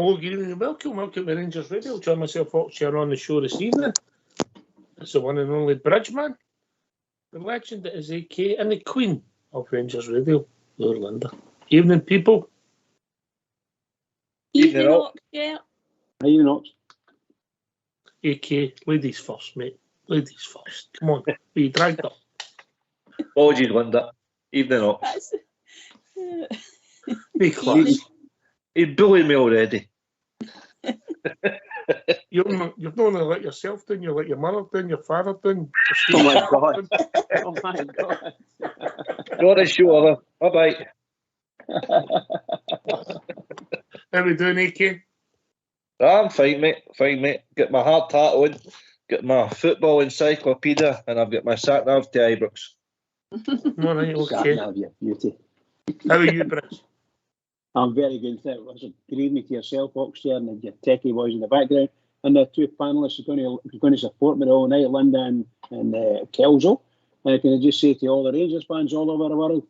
Hello, good evening, and welcome to Rangers Radio. Join myself, Foxshire, on the show this evening. It's the one and only Bridgeman, the legend that is AK, and the Queen of Rangers Radio, Lord Linda. Evening, people. Evening, Ox, yeah. How you not? AK, ladies first, mate. Ladies first. Come on, be dragged up. Apologies, Linda. Evening, Ox. Be class. He bullied me already. You've not only let yourself down, you let your mother down, your father down. Oh my God. Oh my God. Got a show, bye-bye. How we doing, AK? I'm fine, mate. Fine, mate. Got my hard hat on, got my football encyclopedia, and I've got my sat-nav to Ibrox. All right, okay. Sat-nav, you beauty. How are you, Bridge? I'm very good. Listen, good evening to yourself, Oxford, and your techie boys in the background. And the two panellists are going to support me all night, Linda and Kelso. And I can just say to all the Rangers fans all over the world,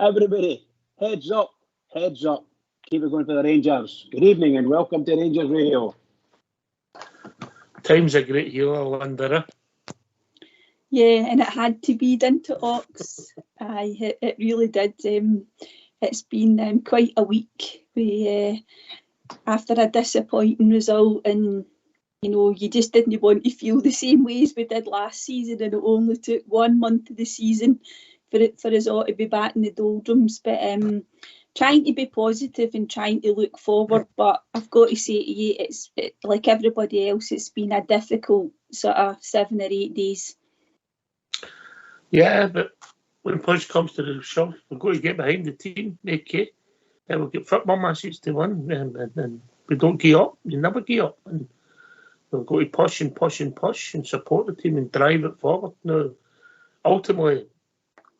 everybody, heads up, heads up. Keep it going for the Rangers. Good evening and welcome to Rangers Radio. Time's a great healer, Linda. Yeah, and it had to be, didn't it, Ox? Aye, it really did. It's been quite a week after a disappointing result, and you know, you just didn't want to feel the same way as we did last season, and it only took 1 month of the season for us all to be back in the doldrums. But trying to be positive and trying to look forward. But I've got to say to you, it's like everybody else, it's been a difficult sort of 7 or 8 days. Yeah, but when push comes to the shove, we've got to get behind the team, AK, and we'll get football matches to win, and we don't give up. You never give up, and we've got to push and push and push and support the team and drive it forward. Now, ultimately,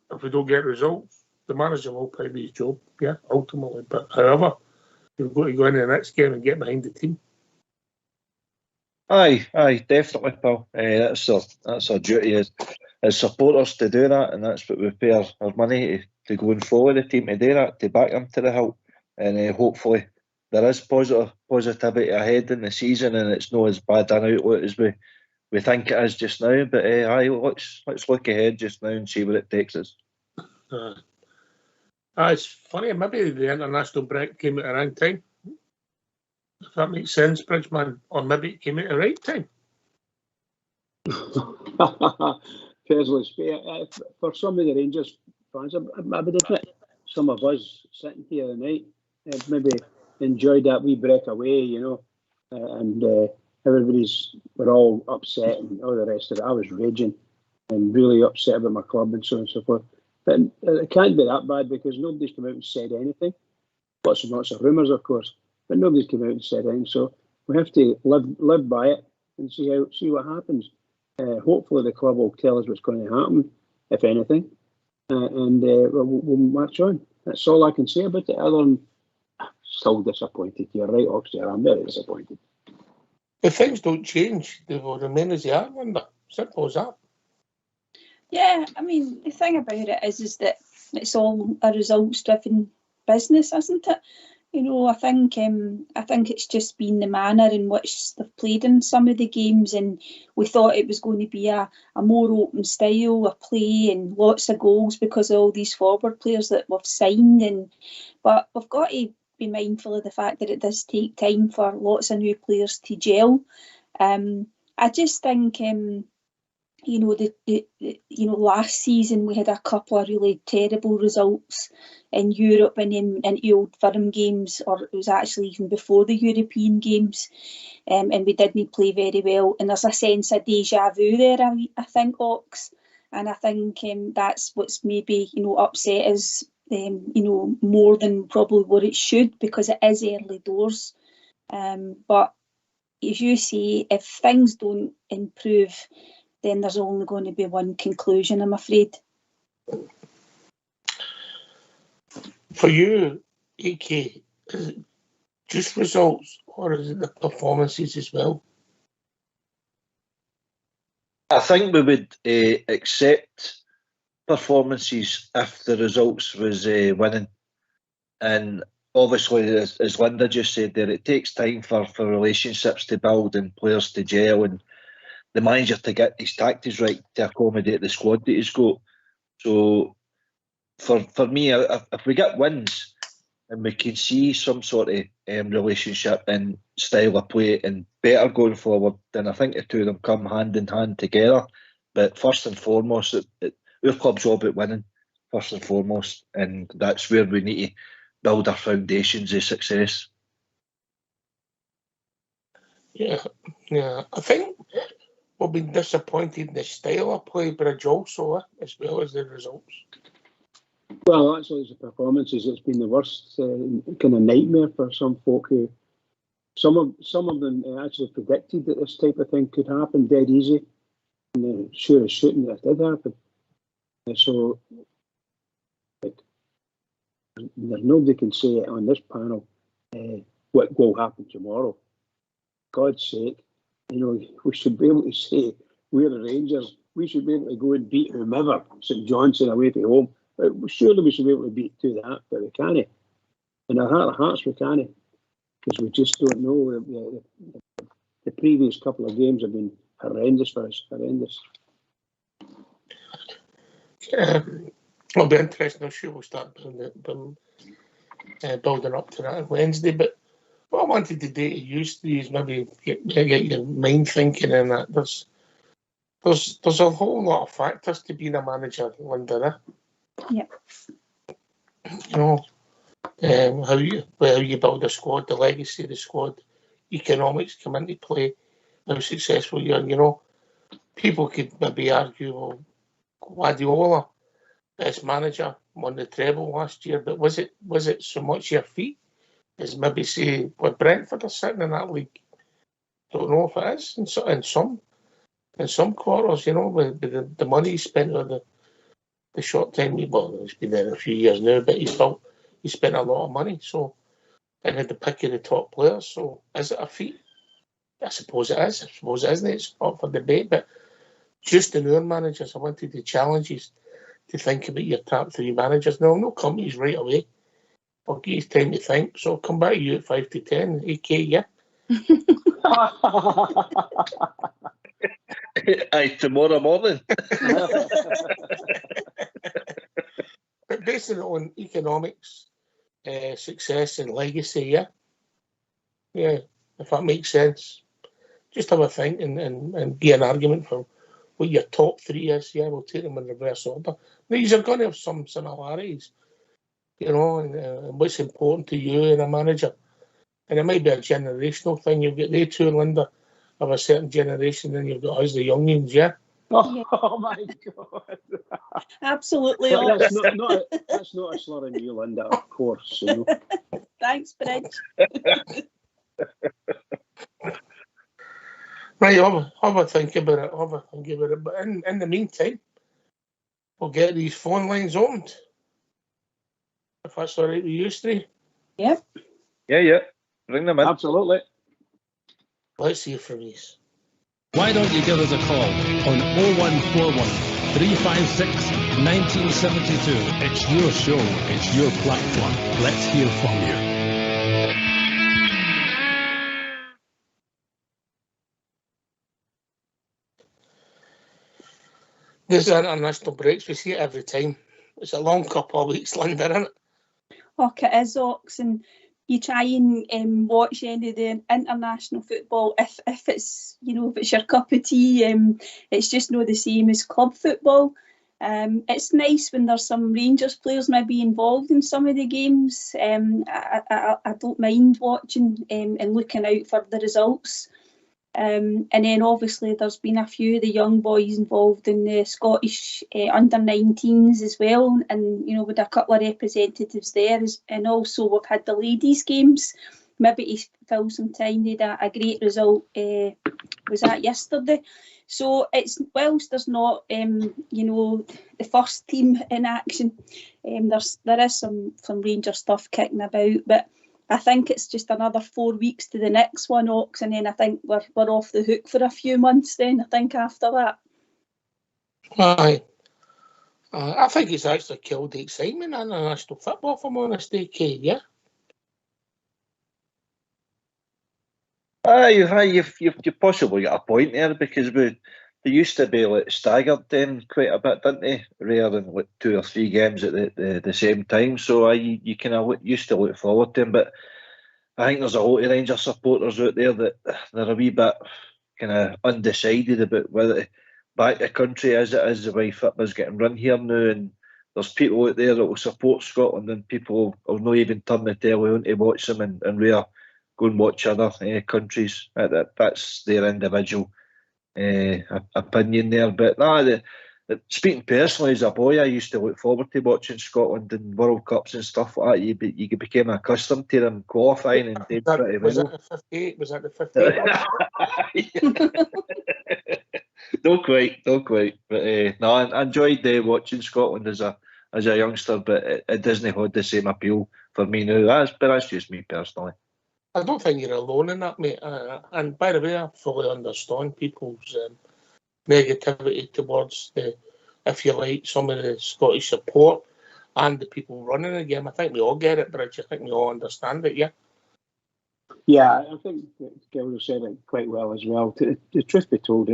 if we don't get results, the manager will play his job, yeah, ultimately. But however, we've got to go into the next game and get behind the team. Aye, definitely, pal. That's our duty as supporters to do that, and that's what we pay our money to go and follow the team to do that, to back them to the hilt. And hopefully there is positivity ahead in the season, and it's not as bad an outlook as we think it is just now. But aye, let's look ahead just now and see where it takes us. It's funny, maybe the international break came at the wrong time. If that makes sense, Bridgeman, or maybe it came at the right time. For some of the Rangers fans, I would admit, some of us sitting here tonight maybe enjoyed that wee break away, you know, and we're all upset and all the rest of it. I was raging and really upset about my club and so on and so forth. But it can't be that bad because nobody's come out and said anything. Lots of rumours, of course, but nobody's come out and said anything. So we have to live by it and see what happens. Hopefully the club will tell us what's going to happen, if anything, and we'll march on. That's all I can say about it, other than still disappointed. You're right, Oxford, I'm very disappointed. If things don't change, they will remain as they are, Linda. Simple as that. Yeah, I mean, the thing about it is that it's all a results-driven business, isn't it? You know, I think it's just been the manner in which they've played in some of the games, and we thought it was going to be a more open style of play and lots of goals because of all these forward players that we've signed. But we've got to be mindful of the fact that it does take time for lots of new players to gel. I just think, you know, last season we had a couple of really terrible results in Europe and in the Old Firm games, or it was actually even before the European games, and we didn't play very well. And there's a sense of deja vu there, I think, Ox, and I think that's what's maybe, you know, upset us, you know, more than probably what it should, because it is early doors. But as you say, if things don't improve, then there's only going to be one conclusion, I'm afraid. For you, AK, is it just results or is it the performances as well? I think we would accept performances if the results was winning, and obviously, as Linda just said there, it takes time for relationships to build and players to gel and the manager to get his tactics right to accommodate the squad that he's got. So for me, if we get wins and we can see some sort of relationship and style of play and better going forward, then I think the two of them come hand in hand together. But first and foremost, our club's all about winning, first and foremost, and that's where we need to build our foundations of success. Yeah. I think we've been disappointed in the style of play, Bridge, also, as well as the results. Well, actually, the performances, it's been the worst kind of nightmare for some folk who, some of them actually predicted that this type of thing could happen dead easy. And sure as shooting that did happen. So, like, there's nobody can say it on this panel what will happen tomorrow. God's sake, we should be able to say we're the Rangers. We should be able to go and beat whomever, St Johnstone away to home. Surely we should be able to do that, but we can't. In our heart of hearts, we can't, because we just don't know. The previous couple of games have been horrendous for us, horrendous. It'll be interesting. I'm sure we'll start building up to that on Wednesday. But what I wanted to do to use these, maybe get your mind thinking in that. There's a whole lot of factors to being a manager, Linda. Yeah. How you build a squad, the legacy of the squad, economics come into play, how successful you are. People could maybe argue, well, Guardiola, best manager, won the treble last year, but was it so much your feet as maybe say what Brentford are sitting in that league? Don't know if it is in some quarters, with the money he spent or the short time he's been there a few years now, but he spent a lot of money, so and had the pick of the top players. So is it a feat? I suppose it is. I suppose it isn't. It's up for debate, but just in our managers, I wanted to challenge you to think about your top three managers. Now, no companies right away. I'll give you time to think. So I'll come back to you at 5 to 10, AK, yeah? Aye, tomorrow morning. But based on economics, success and legacy, yeah? Yeah, if that makes sense. Just have a think and be an argument for what your top three is. Yeah, we'll take them in reverse order. These are going to have some similarities, and what's important to you in a manager. And it might be a generational thing. You've got they two, Linda, of a certain generation, and you've got us, the youngins, yeah? Oh my God. Absolutely. That's not a slur on you, Linda, of course. Thanks, Bridge. Right, have a think about it. But in the meantime, we'll get these phone lines opened. If that's all right with you three. Yep. Yeah. Bring them in. Absolutely. Let's hear from you. Why don't you give us a call on 0141 356 1972. It's your show, it's your platform. Let's hear from you. There's international breaks. We see it every time. It's a long couple of weeks, Linda, isn't it? It is, Ox, and you try and watch any of the international football if it's if it's your cup of tea. It's just not the same as club football. It's nice when there's some Rangers players maybe involved in some of the games. I don't mind watching and looking out for the results. And then obviously there's been a few of the young boys involved in the Scottish under-19s as well, and with a couple of representatives there, and also we've had the ladies games. Maybe to fill some time, they had a great result. Was that yesterday? So it's whilst there's not the first team in action, there is some Ranger stuff kicking about, but I think it's just another 4 weeks to the next one, Ox, and then I think we're off the hook for a few months then, I think, after that. Aye. I think it's actually killed the excitement in international football, if I'm honest, AK, yeah? You've possibly got a point there, because they used to be like staggered then quite a bit, didn't they? Rather than like 2 or 3 games at the same time. So you kind of used to look forward to them. But I think there's a lot of Rangers supporters out there that they're a wee bit kind of undecided about whether to back the country as it is, the way football's getting run here now. And there's people out there that will support Scotland, and people will not even turn the telly on to watch them, and rather go and watch other countries. That's their individual opinion there. But speaking personally, as a boy, I used to look forward to watching Scotland in World Cups and stuff like that. You became accustomed to them qualifying and did pretty Was well. that the 58? Was that the 58? Not quite. But no, I enjoyed watching Scotland as a youngster, but it doesn't have the same appeal for me now. That's just me personally. I don't think you're alone in that, mate. And by the way, I fully understand people's negativity towards if you like, some of the Scottish support and the people running the game. I think we all get it, Bridge. I think we all understand it, yeah? Yeah, I think Gildo said it quite well as well. The truth be told,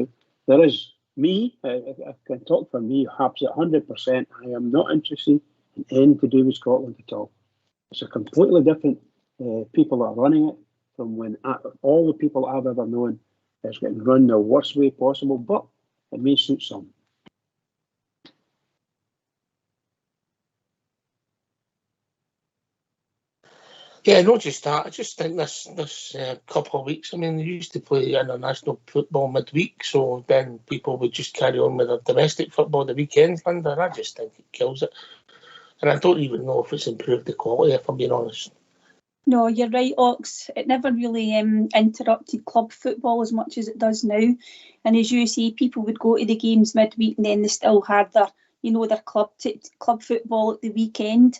there is me, I can talk for me, perhaps 100%. I am not interested in anything to do with Scotland at all. It's a completely different people that are running it from when all the people I've ever known is getting run the worst way possible, but it may suit some. Yeah, not just that. I just think this couple of weeks, I mean, they used to play international football midweek, so then people would just carry on with their domestic football the weekends, Linda, and I just think it kills it. And I don't even know if it's improved the quality, if I'm being honest. No, you're right, Ox. It never really interrupted club football as much as it does now. And as you say, people would go to the games midweek and then they still had their club football at the weekend.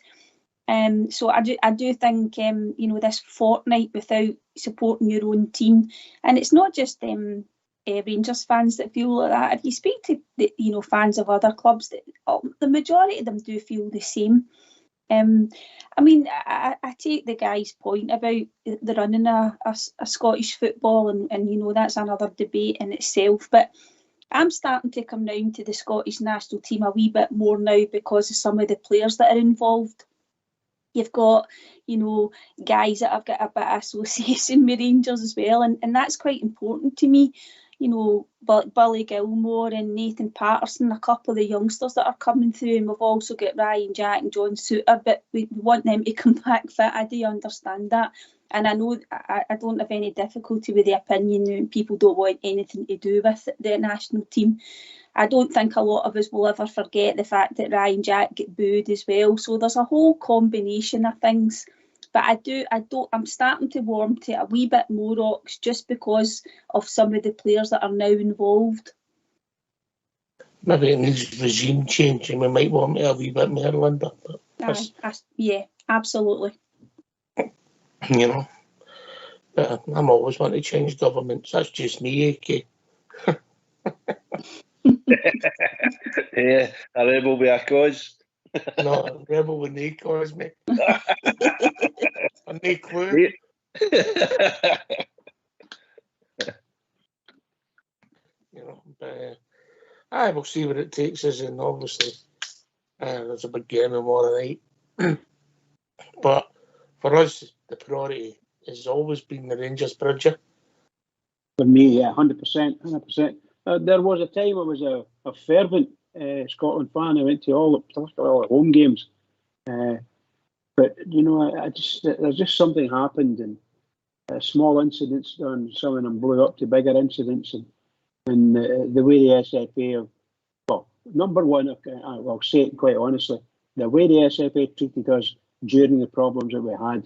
So I do think this fortnight without supporting your own team, and it's not just Rangers fans that feel like that. If you speak to the fans of other clubs, the majority of them do feel the same. I mean, I take the guy's point about the running a Scottish football, and that's another debate in itself. But I'm starting to come round to the Scottish national team a wee bit more now because of some of the players that are involved. You've got, guys that have got a bit of association with Rangers as well, and that's quite important to me. But Billy Gilmore and Nathan Patterson, a couple of the youngsters that are coming through, and we've also got Ryan Jack and John Souttar, but we want them to come back fit. I do understand that. And I know I don't have any difficulty with the opinion that people don't want anything to do with the national team. I don't think a lot of us will ever forget the fact that Ryan Jack got booed as well. So there's a whole combination of things. But I'm starting to warm to a wee bit more, Ox, just because of some of the players that are now involved. Maybe it needs regime change, and we might want a wee bit more, Linda. Yeah, absolutely. But I'm always wanting to change governments. That's just me, AK. Yeah, a rebel with a cause. No, a rebel with no cause, mate. And no clue. But I will see what it takes us, and obviously there's a big game tomorrow night. But for us, the priority has always been the Rangers, Bridger. For me, yeah, 100%. There was a time I was a fervent Scotland fan. I went to all the home games. But, there's just something happened, and small incidents done, some of them blew up to bigger incidents, and the way the SFA, number one, I'll say it quite honestly, the way the SFA treated us during the problems that we had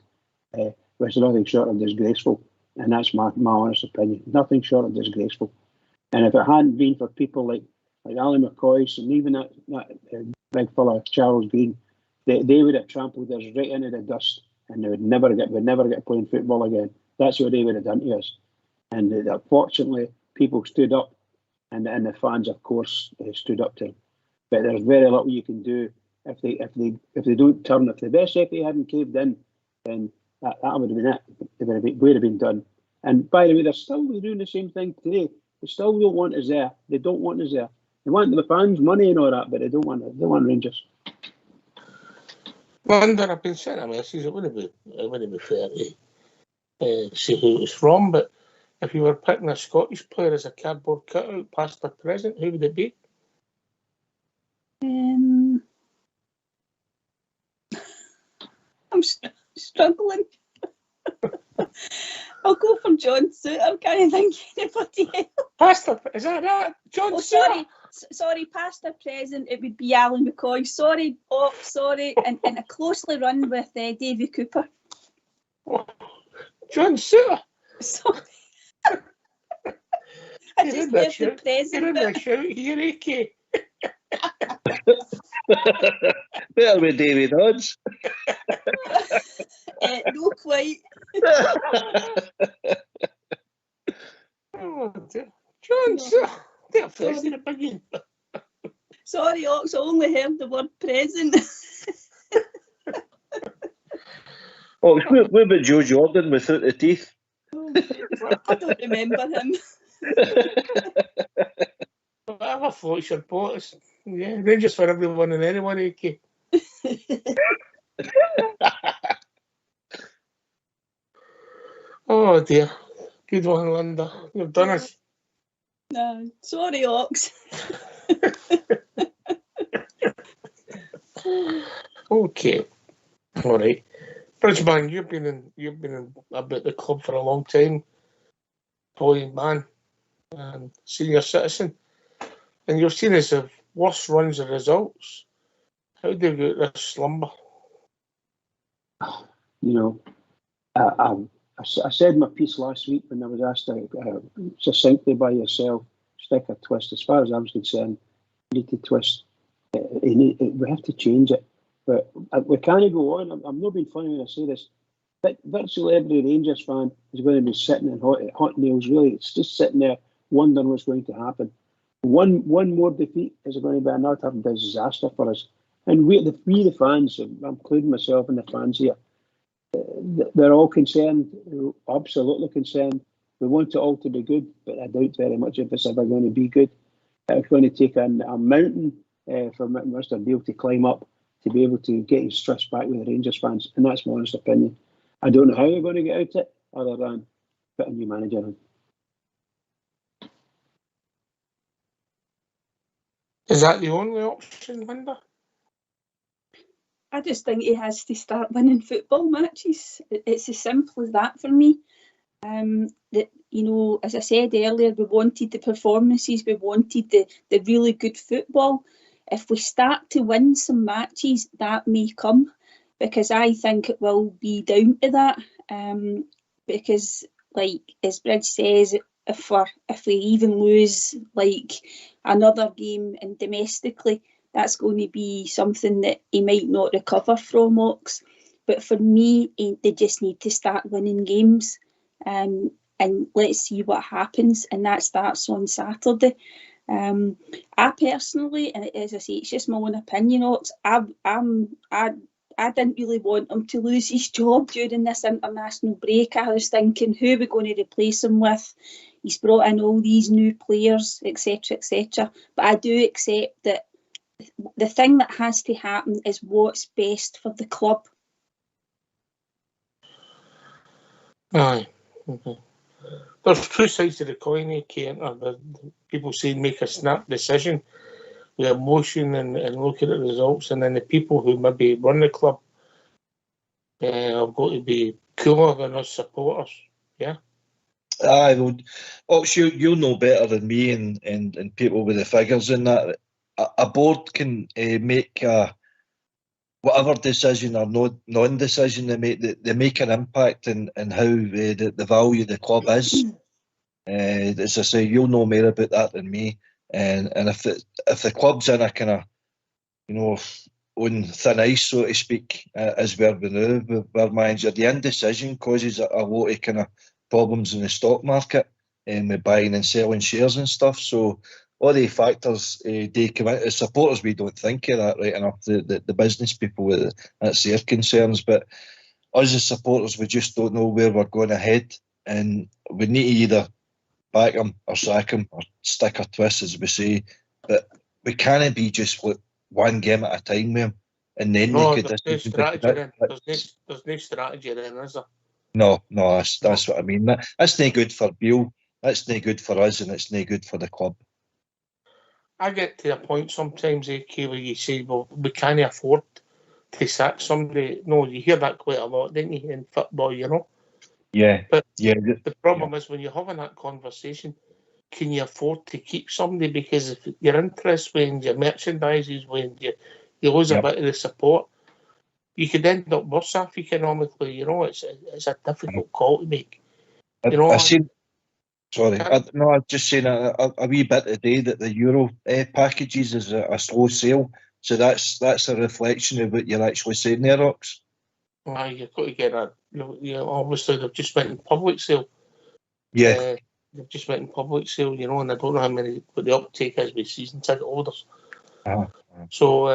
was nothing short of disgraceful, and that's my honest opinion. Nothing short of disgraceful. And if it hadn't been for people like Alan McCoy and even that big fella Charles Green, they would have trampled us right into the dust, and we'd never get playing football again. That's what they would have done to us. And fortunately, people stood up, and the fans, of course, stood up to them. But there's very little you can do if they don't turn. If the SFA hadn't caved in, then that would have been it. It would have been done. And by the way, they're still doing the same thing today. They still don't want us there. They don't want us there. They want the fans, money and all that, but they don't want it. They want Rangers. London, I've been sent a message. It wouldn't be fair to say who it was from, but if you were picking a Scottish player as a cardboard cutout, past or present, who would it be? I'm struggling. I'll go for John Suit. I can't think of anybody else. Past, is that right? John Suter? Sorry, past or present, it would be Alan McCoy. Sorry, and a closely run with Davy Cooper. Oh, John Suter? Sorry. I just left the present. You're in the shout here, AK. Better with David Hodge. No, quite. Oh, dear. John Suter. They're first in opinion. Sorry, Ox, I only heard the word present. Oh, what about Joe Jordan without the teeth? I don't remember him. Whatever floats your boat. Yeah, Rangers for everyone and anyone, AK. Oh dear. Good one, Linda. You've done us. No, sorry, Ox. Okay. All right. Bridgeman, you've been about the club for a long time. Boy, man, and senior citizen. And you've seen us have worse runs of results. How do you get this slumber? You know, I said my piece last week when I was asked succinctly by yourself, stick or twist. As far as I was concerned, we need to twist. We have to change it. But we can't go on. I'm not being funny when I say this. But virtually every Rangers fan is going to be sitting in hot nails, really. It's just sitting there wondering what's going to happen. One more defeat is going to be another disaster for us. And we the fans, I'm including myself and the fans here, they're all concerned, absolutely concerned. We want it all to be good, but I doubt very much if it's ever going to be good. It's going to take a mountain for Mr. Neil to climb up to be able to get his trust back with the Rangers fans, and that's my honest opinion. I don't know how they're going to get out of it, other than put a new manager in. Is that the only option, Linda? I just think he has to start winning football matches. It's as simple as that for me. As I said earlier, we wanted the performances, we wanted the really good football. If we start to win some matches, that may come, because I think it will be down to that. Because, like as Bridge says, if we even lose like another game and domestically, that's going to be something that he might not recover from, Ox. But for me, they just need to start winning games, and let's see what happens. And that starts on Saturday. I personally, and as I say, it's just my own opinion, Ox, I didn't really want him to lose his job during this international break. I was thinking, who are we going to replace him with? He's brought in all these new players, etc., etc. But I do accept that the thing that has to happen is what's best for the club. Aye. Mm-hmm. There's two sides to the coin, AK. People say make a snap decision with emotion and looking at the results, and then the people who maybe run the club have got to be cooler than us supporters. Yeah. Aye, well, Ox, you'll know better than me and people with the figures in that. A board can make whatever decision or non-decision they make an impact in how the value of the club is. As I say, you'll know more about that than me. And if the club's in a kind of, on thin ice, so to speak, as we're now, we're manager, the indecision causes a lot of kind of problems in the stock market and with buying and selling shares and stuff. So all the factors they come into. As supporters, we don't think of that right enough. The business people, that's their concerns. But us as supporters, we just don't know where we're going ahead. and we need to either back him or sack him or stick or twist, as we say. But we can't be just like one game at a time with him and then No, make a there's no decision. strategy then. There's no strategy then, is there? No, that's what I mean. That's no good for Beale. That's no good for us, and it's no good for the club. I get to a point sometimes, AK, where you say, well, we can't afford to sack somebody. No, you hear that quite a lot, don't you, in football, you know? Yeah. But yeah. the problem is when you're having that conversation, can you afford to keep somebody? Because if your interest wanes, your merchandise is wanes, you lose a bit of the support, you could end up worse off economically, you know? It's a difficult call to make. You know, I seen. Sorry, no, I'm just saying a wee bit today that the Euro packages is a slow sale. So that's a reflection of what you're actually saying there, Rox. You've got to get that. Obviously, they've just went in public sale. Yeah. They've just went in public sale, you know, and I don't know how many, what the uptake is with season ticket holders. So,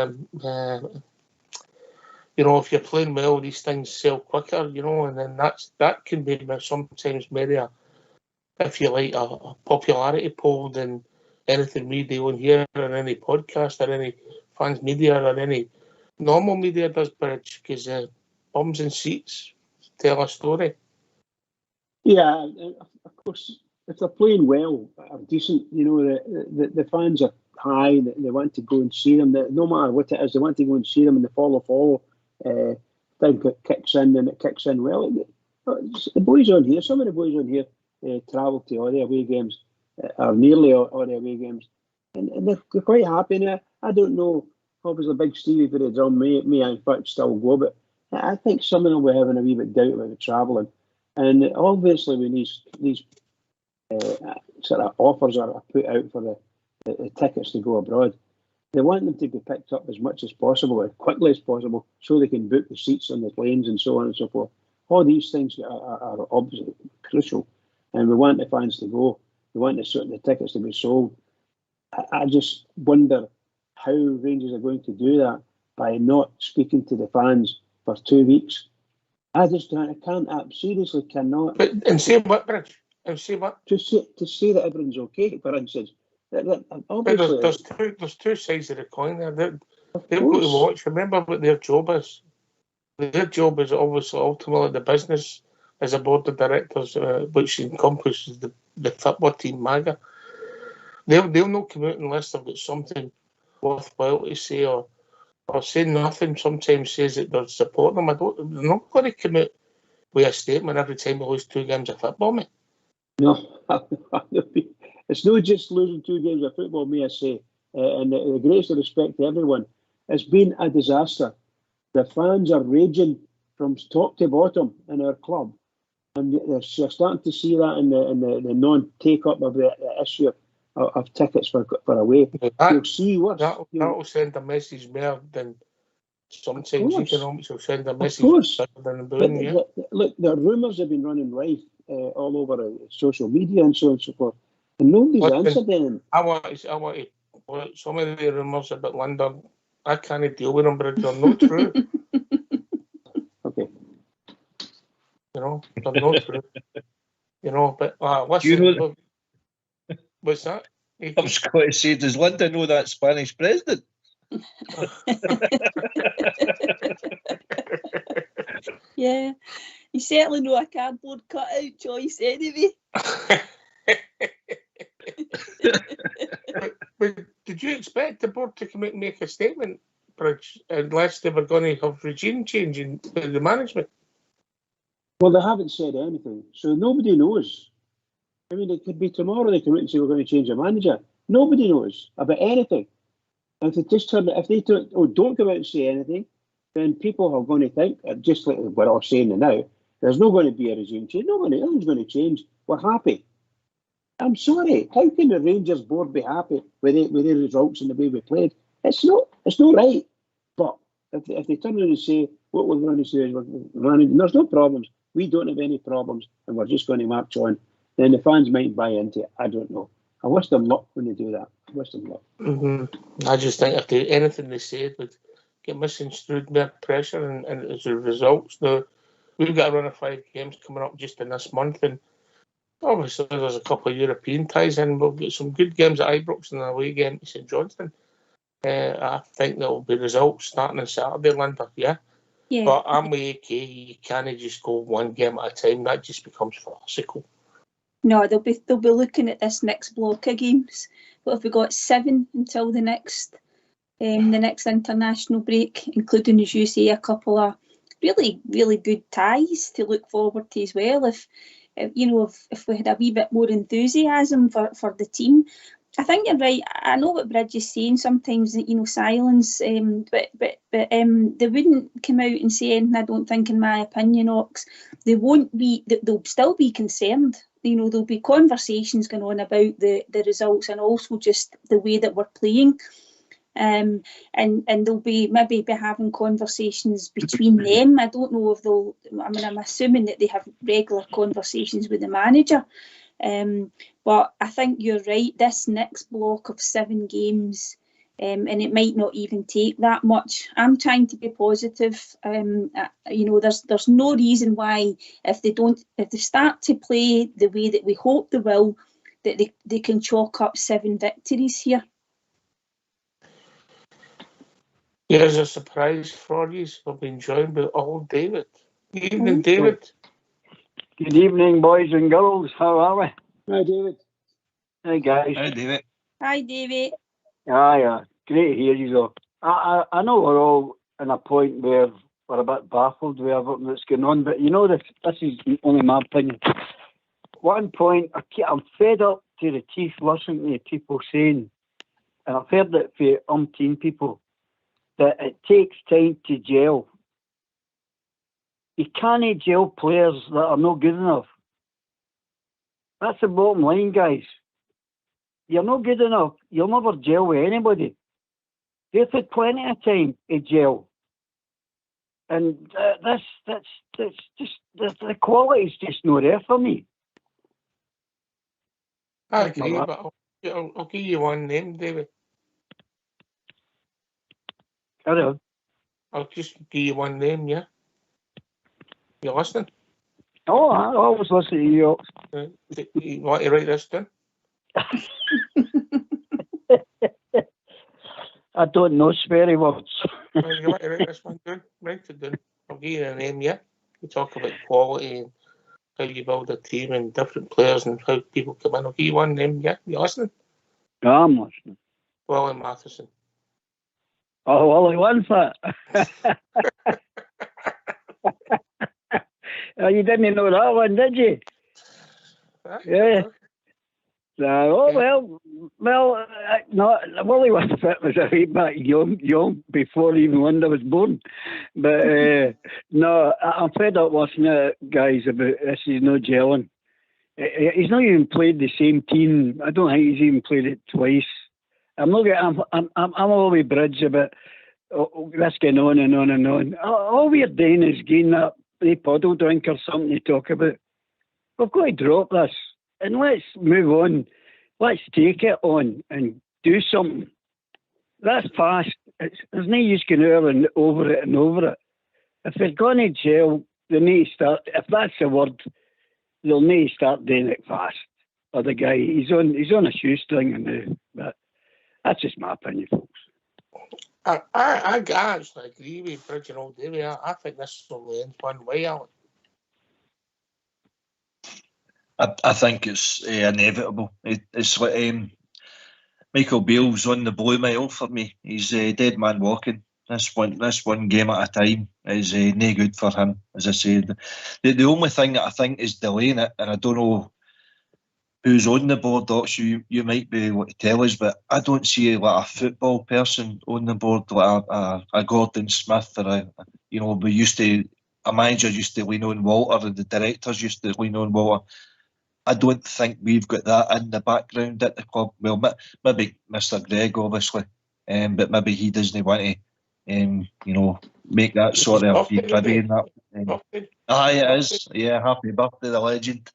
you know, if you're playing well, these things sell quicker, you know, and then that can be sometimes maybe if you like, a popularity poll than anything we do on here or any podcast or any fans media or any normal media does, Bridge, because bums and seats tell a story. Yeah, of course, if they're playing well, are decent, you know, the fans are high, they want to go and see them, no matter what it is, they want to go and see them, and they follow, think it kicks in, and it kicks in well. The boys on here, some of the boys on here travel to all the away games, or nearly all the away games, and they're quite happy now. I don't know, obviously Big Stevie for the drum may in fact still go, but I think some of them will be having a wee bit doubt about the travelling. And obviously, when these sort of offers are put out for the tickets to go abroad, they want them to be picked up as much as possible, as quickly as possible, so they can book the seats on the planes and so on and so forth. All these things are obviously crucial, and we want the fans to go. We want the tickets to be sold. I just wonder how Rangers are going to do that by not speaking to the fans for 2 weeks. I seriously cannot. But and say what, Bridge? And say what? To say that everything's okay, for instance. Obviously, there's two sides of the coin there. They've got to watch. Remember what their job is. Their job is obviously ultimately the business as a board of directors, which encompasses the football team, MAGA. They'll not come out unless they've got something worthwhile to say, or saying nothing sometimes says that they're supporting them. They're not going to come out with a statement every time we lose 2 games of football, mate. No, it's not just losing 2 games of football, may I say, and the greatest respect to everyone. It's been a disaster. The fans are raging from top to bottom in our club, and you're starting to see that in the non-take-up of the issue of tickets for away. You'll see worse. That will send a message more than sometimes economics will send a message better than doing. Look, the rumours have been running rife all over social media and so on and so forth, and nobody's answered them. I want to. Some of the rumours about London, I can't deal with them, but they're not true. Okay. You know, they're not true. You know, but listen. What's that? I was going to say, does London know that Spanish president? Yeah, you certainly know a cardboard cutout choice anyway. but did you expect the board to come out and make a statement, Bridge, unless they were going to have regime change in the management? Well, they haven't said anything, so nobody knows. I mean, it could be tomorrow they come out and say we're going to change the manager. Nobody knows about anything. And if they just don't come out and say anything, then people are going to think, just like we're all saying now, there's not going to be a regime change. Nothing's going to change. We're happy. I'm sorry. How can the Rangers board be happy with the results and the way we played? It's not right. But if they turn around and say what we're going to say is we're running, there's no problems. We don't have any problems, and we're just going to march on. Then the fans might buy into it. I don't know. I wish them luck when they do that. I wish them luck. I just think if anything they said would get misconstrued, more pressure, and as a result, we've got a run of 5 games coming up just in this month, and Obviously, there's a couple of European ties in. We've got some good games at Ibrox and an away game to St Johnstone. I think there will be results starting on Saturday, Linda. Yeah. Yeah. But I'm with AK. You can't just go one game at a time. That just becomes farcical. No, they'll be looking at this next block of games. What have we got? 7 until the next international break, including, as you say, a couple of really, really good ties to look forward to as well. If we had a wee bit more enthusiasm for the team. I think you're right. I know what Bridge is saying. Sometimes, silence, but they wouldn't come out and say anything. I don't think, in my opinion, Ox. They won't be. They'll still be concerned. There'll be conversations going on about the results and also just the way that we're playing. And they'll be having conversations between them. I don't know if they'll. I mean, I'm assuming that they have regular conversations with the manager. But I think you're right. This next block of 7 games, and it might not even take that much. I'm trying to be positive. There's no reason why if they start to play the way that we hope they will, that they can chalk up 7 victories here. Here's a surprise for you. I've been joined by old David. Good evening, David. Good evening, boys and girls. How are we? Hi, David. Hi, guys. Hi, David. Hi, David. Great to hear you, though. I know we're all in a point where we're a bit baffled with everything that's going on, but this is only my opinion. One point, I'm fed up to the teeth listening to people saying, and I've heard it from umpteen people, that it takes time to gel. You can't gel players that are not good enough. That's the bottom line, guys. You're not good enough. You'll never gel with anybody. They've had plenty of time to gel. And that's just, the quality's just not there for me. I agree, but I'll give you one name, David. Carry on. I'll just give you one name, yeah? You listening? Oh, I always listen to you. You want to write this down? I don't know sweary words. You want to write this one down? Write it down. I'll give you a name, yeah? We talk about quality and how you build a team and different players and how people come in. I'll give you one name, yeah? You listening? I'm listening. Willie Matheson. Oh, Willie wins that. You didn't know that one, did you? Yeah. Willie was a wee bit young before even Linda was born. But no, I'm fed up listening to guys about this is no gelling. He's not even played the same team. I don't think he's even played it twice. I'm all with Bridge about this going on and on and on. All we're doing is getting that puddle drink or something to talk about. We've got to drop this and let's move on. Let's take it on and do something. That's fast. There's no use going over it and over it. If they're going to jail, they need to start. If that's the word, they'll need to start doing it fast. Or the guy, he's on a shoestring now. But that's just my opinion, folks. I actually agree with Bridge and Old Davey. I think this only ends one way, Alan. I think it's inevitable. It's like Michael Beale's on the blue mile for me. He's a dead man walking. This one game at a time is no good for him. As I said, the only thing that I think is delaying it, and I don't know who's on the board. Actually, you might be able to tell us, but I don't see like a football person on the board, like a Gordon Smith or a manager used to lean on Walter, and the directors used to lean on Walter. I don't think we've got that in the background at the club. Well, maybe Mr. Gregg, obviously, but maybe he doesn't want to, make that sort of be privy in that. It is. Yeah, happy birthday, the legend.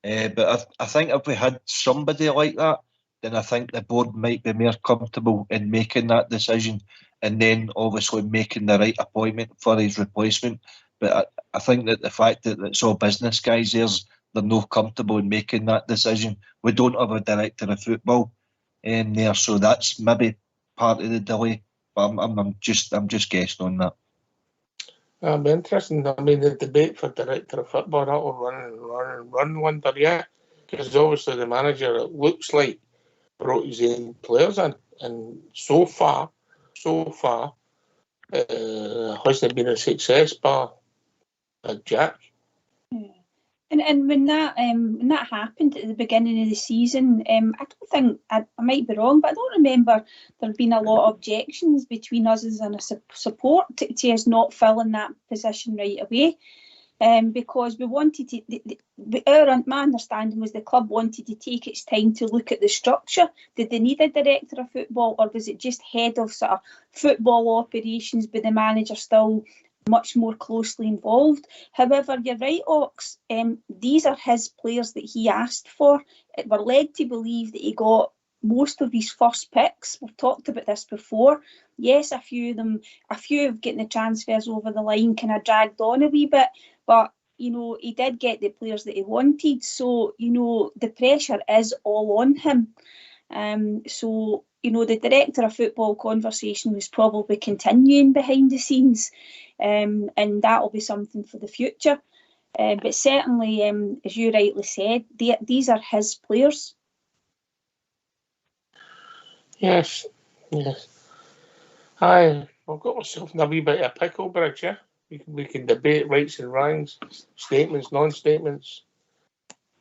But I think if we had somebody like that, then I think the board might be more comfortable in making that decision and then obviously making the right appointment for his replacement. But I think that the fact that it's all business guys, they're not comfortable in making that decision. We don't have a director of football there, so that's maybe part of the delay. But I'm just guessing on that. It'll be interesting. I mean, the debate for director of football, that will run wonder, yeah. Because obviously the manager, it looks like, brought his own players in. And so far, hasn't been a success, bar Jack. And when that happened at the beginning of the season, I don't think, I might be wrong, but I don't remember there have been a lot of objections between us as a support to us not filling that position right away. Because we wanted to, my understanding was the club wanted to take its time to look at the structure. Did they need a director of football, or was it just head of sort of football operations, but the manager still much more closely involved? However, you're right, Ox. These are his players that he asked for. We're led to believe that he got most of his first picks. We've talked about this before. Yes, a few of getting the transfers over the line kind of dragged on a wee bit, but he did get the players that he wanted. So the pressure is all on him. So the director of football conversation was probably continuing behind the scenes, and that will be something for the future. But certainly, as you rightly said, these are his players. Yes. I've got myself in a wee bit of a pickle, Bridge, yeah? We can debate rights and wrongs, statements, non-statements.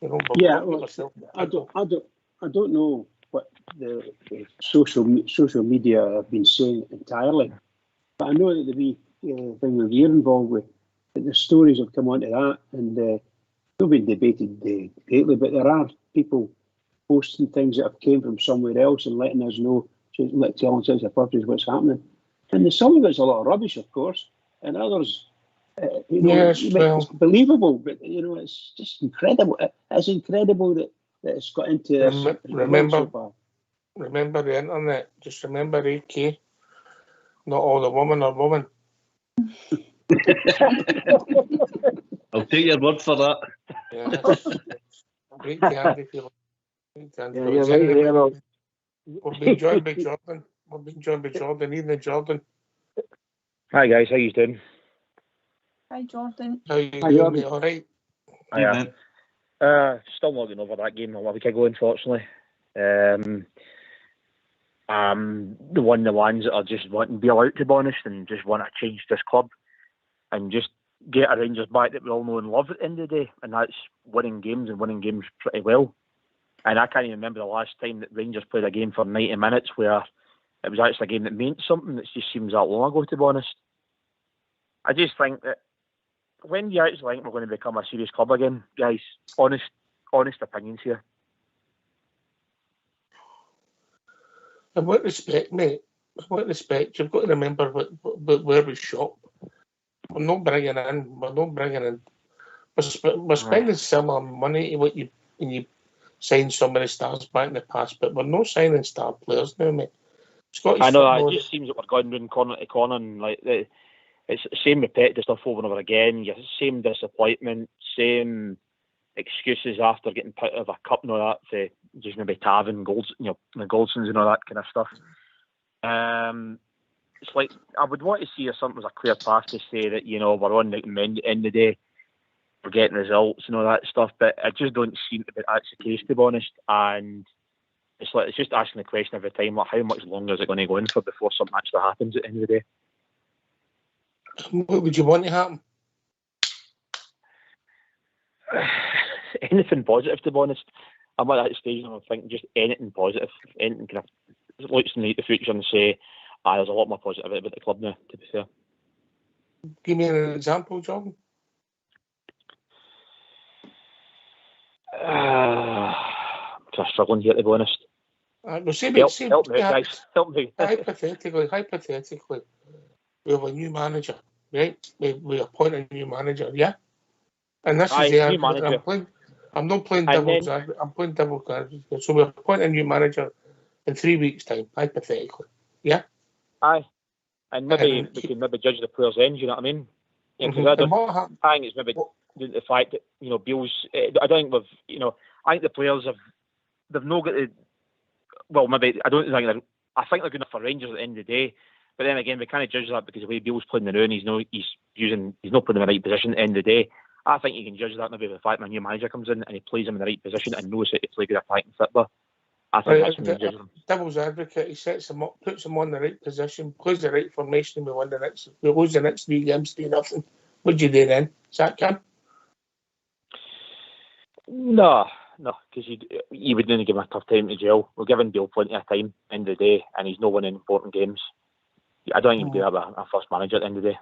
Yeah, well, I don't know what the social media have been saying entirely, but I know that the wee thing that you're involved with, that the stories have come onto that, and they've been debated greatly, but there are people posting things that have came from somewhere else and letting us know, telling us the purpose what's happening. And some of it's a lot of rubbish, of course, and others, it's believable, but it's just incredible. It's incredible that it's got into this. Remember the internet. Just remember, AK. Not all the women are women. I'll take your word for that. Great candy. You're right there. We've been joined by Jordan. Evening, Jordan. Hi guys, how you doing? Hi, Jordan. How you doing, mate? All right? Still not getting over that game a week ago, unfortunately. I'm the ones that are just wanting to bail out, to be honest, and just want to change this club and just get a Rangers back that we all know and love at the end of the day, and that's winning games pretty well. And I can't even remember the last time that Rangers played a game for 90 minutes where it was actually a game that meant something. It just seems that long ago, to be honest. I just think that when do you actually think we're going to become a serious club again, guys? Honest opinions here. In what respect, mate? In what respect? You've got to remember where we shop. We're not bringing in. We're spending similar money to what when you sign so many stars back in the past, but we're not signing star players now, mate. I know, it just seems that we're going round corner to corner, and it's the same repetitive stuff over and over again. You same disappointment, same excuses after getting put out of a cup and all that for just maybe Tavin, the Goldsons and all that kind of stuff. It's like I would want to see something as a clear path to say that we're on the end of the day, we're getting results and all that stuff, but I just don't seem to be that's the case, to be honest. And it's just asking the question every time, like, how much longer is it going to go in for before something actually happens at the end of the day? What would you want to happen? Anything positive, to be honest. I'm at that stage and I'm thinking just anything positive, anything kind of looks in the future and say, there's a lot more positive about the club now, to be fair. Give me an example, Jordan. I'm struggling here, to be honest. Help me, guys. Help me. Hypothetically, we have a new manager, right? We appoint a new manager, yeah? And this is the new manager. I'm not playing devil's advocate. I'm playing devil's advocate. So we appoint a new manager in 3 weeks' time, hypothetically, yeah? Aye. And maybe we can judge the players' ends, you know what I mean? Yeah, because I think it's maybe the fact that, you know, Beale's. I don't think I think the players they've not got the. Well, maybe I don't think they're. I think they're good enough for Rangers at the end of the day. But then again, we can't judge that because the way Beale's playing the round, he's not putting them in the right position at the end of the day. I think you can judge that maybe with the fact that a new manager comes in and he plays him in the right position and knows how to play good attacking football. I think that's when you judge them. Devil's advocate, he sets him up, puts him on the right position, plays the right formation, and we lose the next 3 games 3-0. What do you do then? Sack him? No, because you would only give him a tough time to gel. We're giving Beale plenty of time at the end of the day, and he's not winning important games. I don't think you do that with a first manager at the end of the day.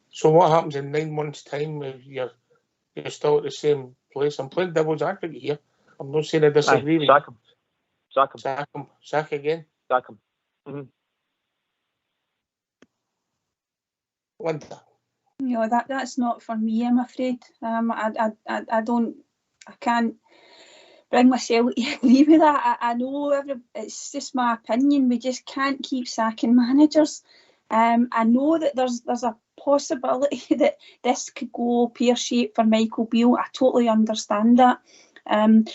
So what happens in 9 months' time if you're still at the same place? I'm playing devil's advocate here. I'm not saying I disagree with you. Sack him. Sack again. Sack him. Mm-hmm. Linda. You know, that's not for me, I'm afraid. I can't bring myself to agree with that. I know it's just my opinion. We just can't keep sacking managers. I know that there's a possibility that this could go pear-shaped for Michael Beale. I totally understand that. And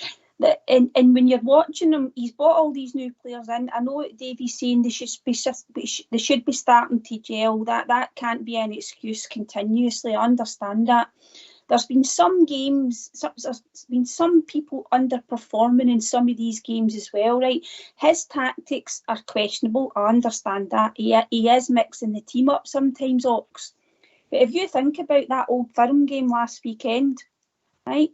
when you're watching him, he's brought all these new players in. I know Davey's saying they should be starting to gel. That can't be an excuse continuously. I understand that. There's been some games, there's been some people underperforming in some of these games as well, right? His tactics are questionable. I understand that. He is mixing the team up sometimes, Ox. But if you think about that Old Firm game last weekend, right?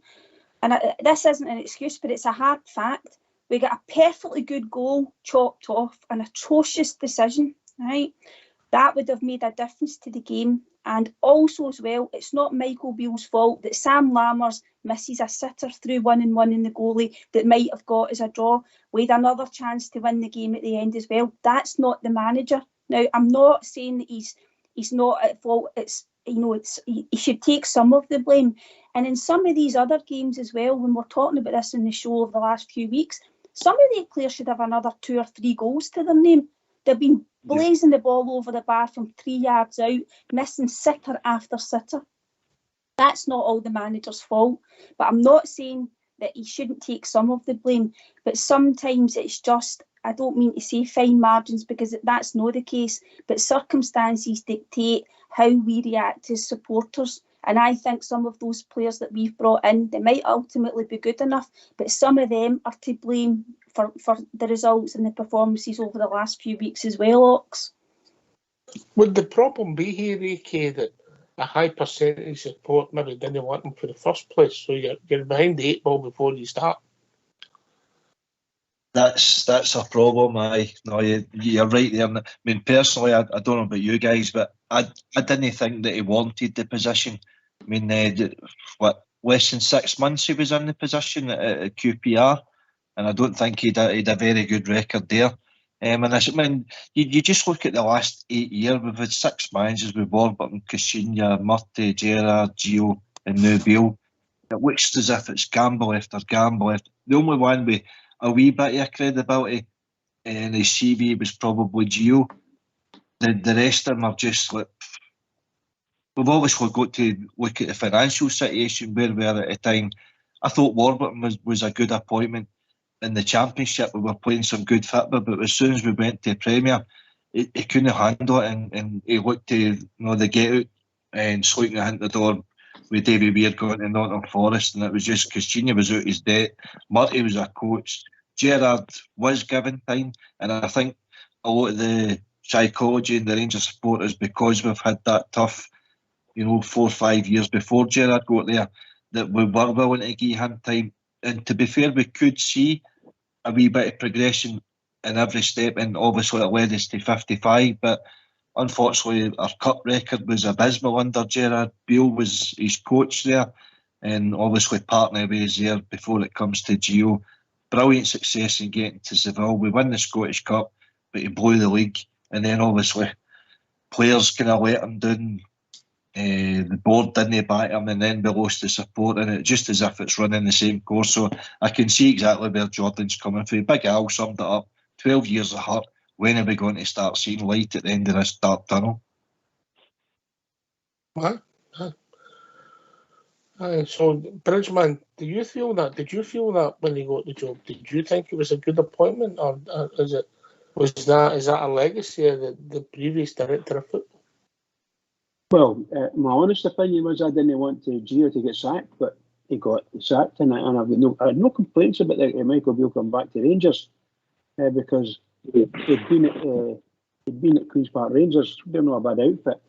And this isn't an excuse, but it's a hard fact. We got a perfectly good goal chopped off, an atrocious decision, right? That would have made a difference to the game. And also as well, it's not Michael Beale's fault that Sam Lammers misses a sitter through 1-1 in the goalie that might have got as a draw with another chance to win the game at the end as well. That's not the manager. Now, I'm not saying that he's not at fault. He should take some of the blame. And in some of these other games as well, when we're talking about this in the show over the last few weeks, some of the players should have another 2 or 3 goals to their name. They've been blazing the ball over the bar from 3 yards out, missing sitter after sitter. That's not all the manager's fault. But I'm not saying that he shouldn't take some of the blame. But sometimes it's just, I don't mean to say fine margins because that's not the case, but circumstances dictate how we react as supporters. And I think some of those players that we've brought in, they might ultimately be good enough, but some of them are to blame for the results and the performances over the last few weeks as well, Ox. Would the problem be here, AK, that a high percentage of support maybe didn't want them for the first place, so you're behind the 8 ball before you start? That's a problem. No, you're right there. I mean, personally, I don't know about you guys, but I didn't think that he wanted the position. I mean, less than 6 months he was in the position at QPR, and I don't think he'd a very good record there. You just look at the last 8 years. We've had 6 managers with Warburton, Caixinha, Murty, Gerrard, Gio, and now Beale. It looks as if it's gamble after gamble after. The only one with a wee bit of credibility in his CV was probably Gio. The rest of them are just like, we've obviously got to look at the financial situation where we are at the time. I thought Warburton was a good appointment in the Championship. We were playing some good football, but as soon as we went to the Premier, he couldn't handle it, and he looked to the get out and slugging it into the door with Davy Weir going to Nottingham Forest, and it was just Caixinha was out his debt. Murty was a coach. Gerrard was given time, and I think a lot of the psychology in the Rangers supporters, because we've had that tough, 4 or 5 years before Gerrard got there, that we were willing to give him time. And to be fair, we could see a wee bit of progression in every step, and obviously it led us to 55, but unfortunately our cup record was abysmal under Gerrard. Beale was his coach there, and obviously partner was there before it comes to Gio. Brilliant success in getting to Seville. We win the Scottish Cup, but he blew the league, and then obviously players kind of let him down. The board didn't back him, and then we lost the support in it, just as if it's running the same course. So I can see exactly where Jordan's coming from. Big Al summed it up. 12 years of hurt. When are we going to start seeing light at the end of this dark tunnel? Well, So, Bridgman, do you feel that? Did you feel that when he got the job? Did you think it was a good appointment, or is that a legacy of the previous director of football? Well, my honest opinion was I didn't want Gio to get sacked, but he got sacked, and I had no complaints about that. Michael Beale come back to Rangers because he'd been at Queen's Park Rangers. Don't know a bad outfit.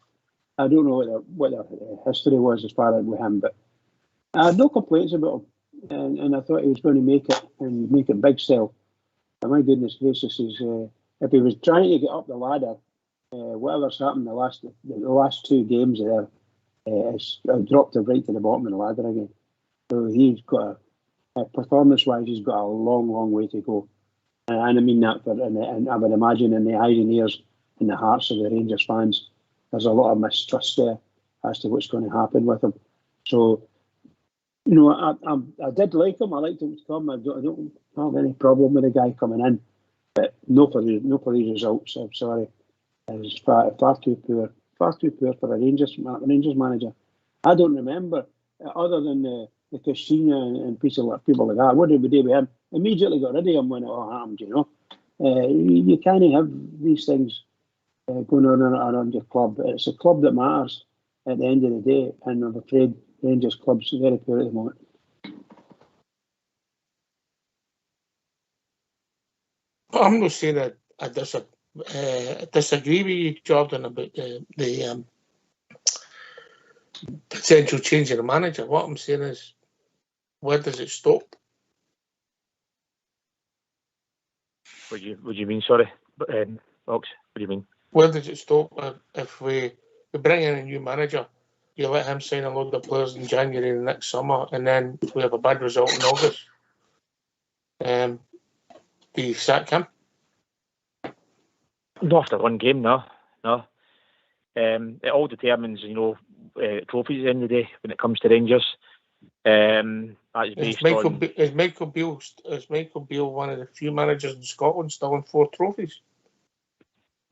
I don't know what the history was as far as with him, but I had no complaints about him, and I thought he was going to make it and make it big sell. And my goodness gracious, if he was trying to get up the ladder, whatever's happened the last two games there, it's dropped him right to the bottom of the ladder again. So he's got performance-wise, he's got a long way to go. And I mean that, and I would imagine in the eyes and ears and the hearts of the Rangers fans, there's a lot of mistrust there as to what's going to happen with him. So, you know, I did like him. I liked him to come. I don't have any problem with the guy coming in, but no for these results. I'm sorry, it's far too poor for a Rangers manager. I don't remember other than the Casino and people like that. What did we do with him? Immediately got rid of him when it all happened. You know, you can't have these things going on around your club. It's a club that matters at the end of the day, and I'm afraid Rangers club's very poor at the moment. I'm not saying that I disagree with you, Jordan, about the potential change of the manager. What I'm saying is, where does it stop? What do you mean? Sorry, Ox. What do you mean? Where does it stop if we bring in a new manager? You let him sign a load of players in January the next summer, and then we have a bad result in August. Do you sack him? Not after one game, no. It all determines, trophies at the end of the day when it comes to Rangers. That's based on. Is Michael Beale one of the few managers in Scotland still in 4 trophies?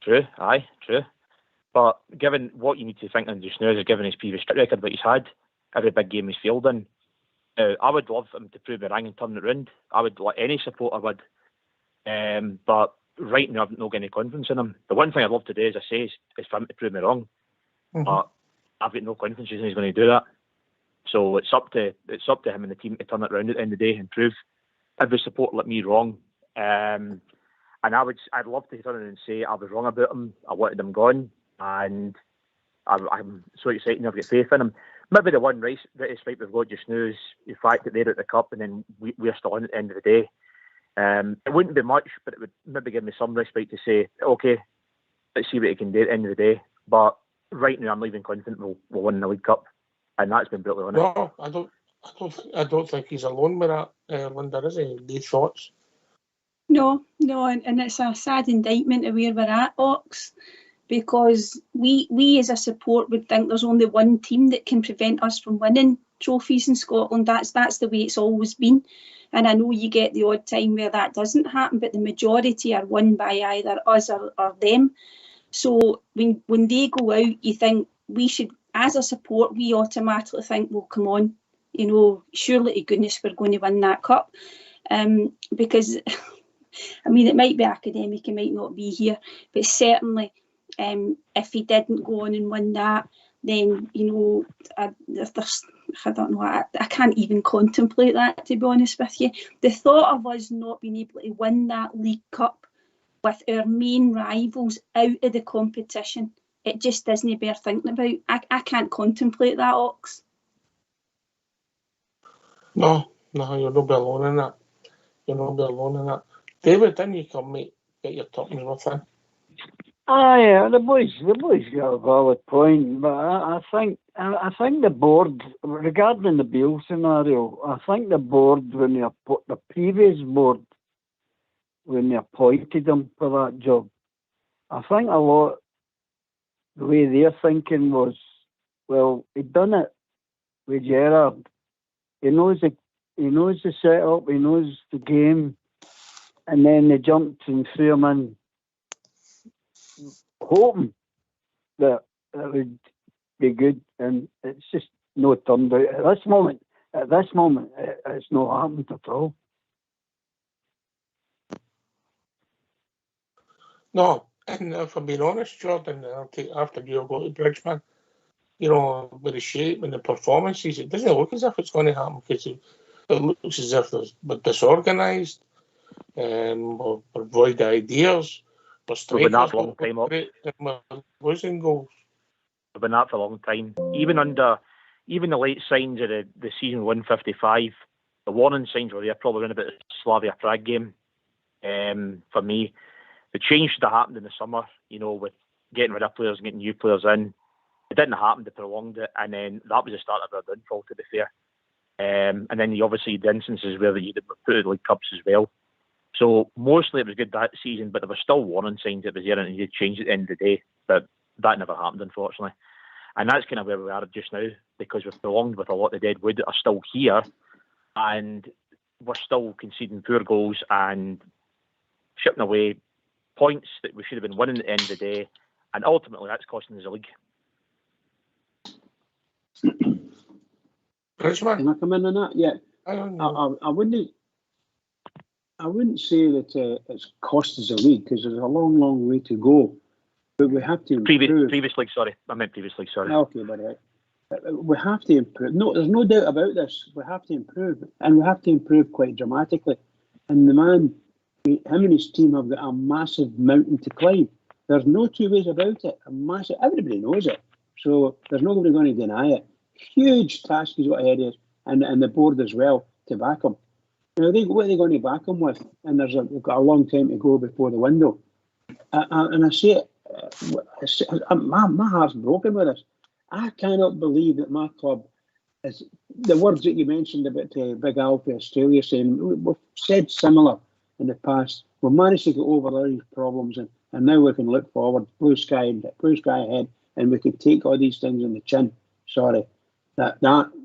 True. But given what you need to think on just now is given his previous track record that he's had, every big game he's failed in. I would love him to prove the ring and turn it round. I would like any supporter would. But right now I've not got any confidence in him. The one thing I'd love to do, as I say, is for him to prove me wrong. Mm-hmm. But I've got no confidence in he's going to do that. So it's up to him and the team to turn it around at the end of the day and prove every supporter like me wrong. And I'd love to turn around and say I was wrong about him. I wanted him gone, and I'm so excited. I've got faith in him. Maybe the one right respite we've got just now is the fact that they're at the cup and then we're still in at the end of the day. It wouldn't be much, but it would maybe give me some respite to say, okay, let's see what he can do at the end of the day. But right now, I'm leaving confident we'll win the League Cup, and that's been brutally honest. No, I don't think he's alone with that, Linda. Is he? Any thoughts? No, and it's a sad indictment of where we're at, Ox, because we as a support would think there's only one team that can prevent us from winning trophies in Scotland. That's the way it's always been. And I know you get the odd time where that doesn't happen, but the majority are won by either us or them. So when they go out, you think we should, as a support, we automatically think, well, come on, surely to goodness we're going to win that cup. Because, I mean, it might be academic, it might not be here, but certainly if he didn't go on and win that, then, I don't know, I can't even contemplate that, to be honest with you. The thought of us not being able to win that League Cup with our main rivals out of the competition, it just doesn't bear thinking about. I can't contemplate that, Ox. No, you're not alone in that. You're not alone in that. David, didn't you come, mate? Get your talking with him. Yeah, the boys got a valid point, but I think the board, regarding the Beale scenario, I think the board, the previous board, when they appointed him for that job, I think a lot, the way they're thinking was, well, he'd done it with Gerrard. He knows the setup, he knows the game, and then they jumped and threw him in, hoping that it would be good, and it's just no turned out. At this moment, it's not happened at all. No, and if I'm being honest, Jordan, I'll take after you go to Bridgeman. You know, with the shape and the performances, it doesn't look as if it's going to happen because it looks as if we're disorganised, we're void of ideas, we're We've been that strikers, for a long time up. and we're losing goals. We've been that for a long time. Even the late signs of the season 155, the warning signs were there probably around about the Slavia Prague game. For me, the change should have happened in the summer, you know, with getting rid of players and getting new players in. It didn't happen, they prolonged it, and then that was the start of our downfall, to be fair. And then obviously the instances where you did reputed League Cups as well. So mostly it was good that season, but there were still warning signs it was there and it needed to change at the end of the day. But that never happened, unfortunately. And that's kind of where we are just now, because we've prolonged with a lot of the dead wood that are still here, and we're still conceding poor goals and shipping away points that we should have been winning at the end of the day. And ultimately that's costing us the league. Bridgeman? Can I come in on that? Yeah. I don't know. I wouldn't say that it's cost us a league, because there's a long, long way to go. But we have to improve. Previous league, sorry. I meant previous league, sorry. Okay, but we have to improve. No, there's no doubt about this. We have to improve, and we have to improve quite dramatically. And the man, him and his team have got a massive mountain to climb. There's no two ways about it. A massive. Everybody knows it, so there's nobody going to deny it. Huge task he's got ahead of us, and the board as well to back him. Now, what are they going to back him with? And we've got a long time to go before the window. And I say it, my heart's broken with this. I cannot believe that my club is the words that you mentioned about Big Alfie Australia saying. We've said similar in the past. We've managed to get over all these problems, and now we can look forward, blue sky ahead, and we can take all these things on the chin. Sorry, that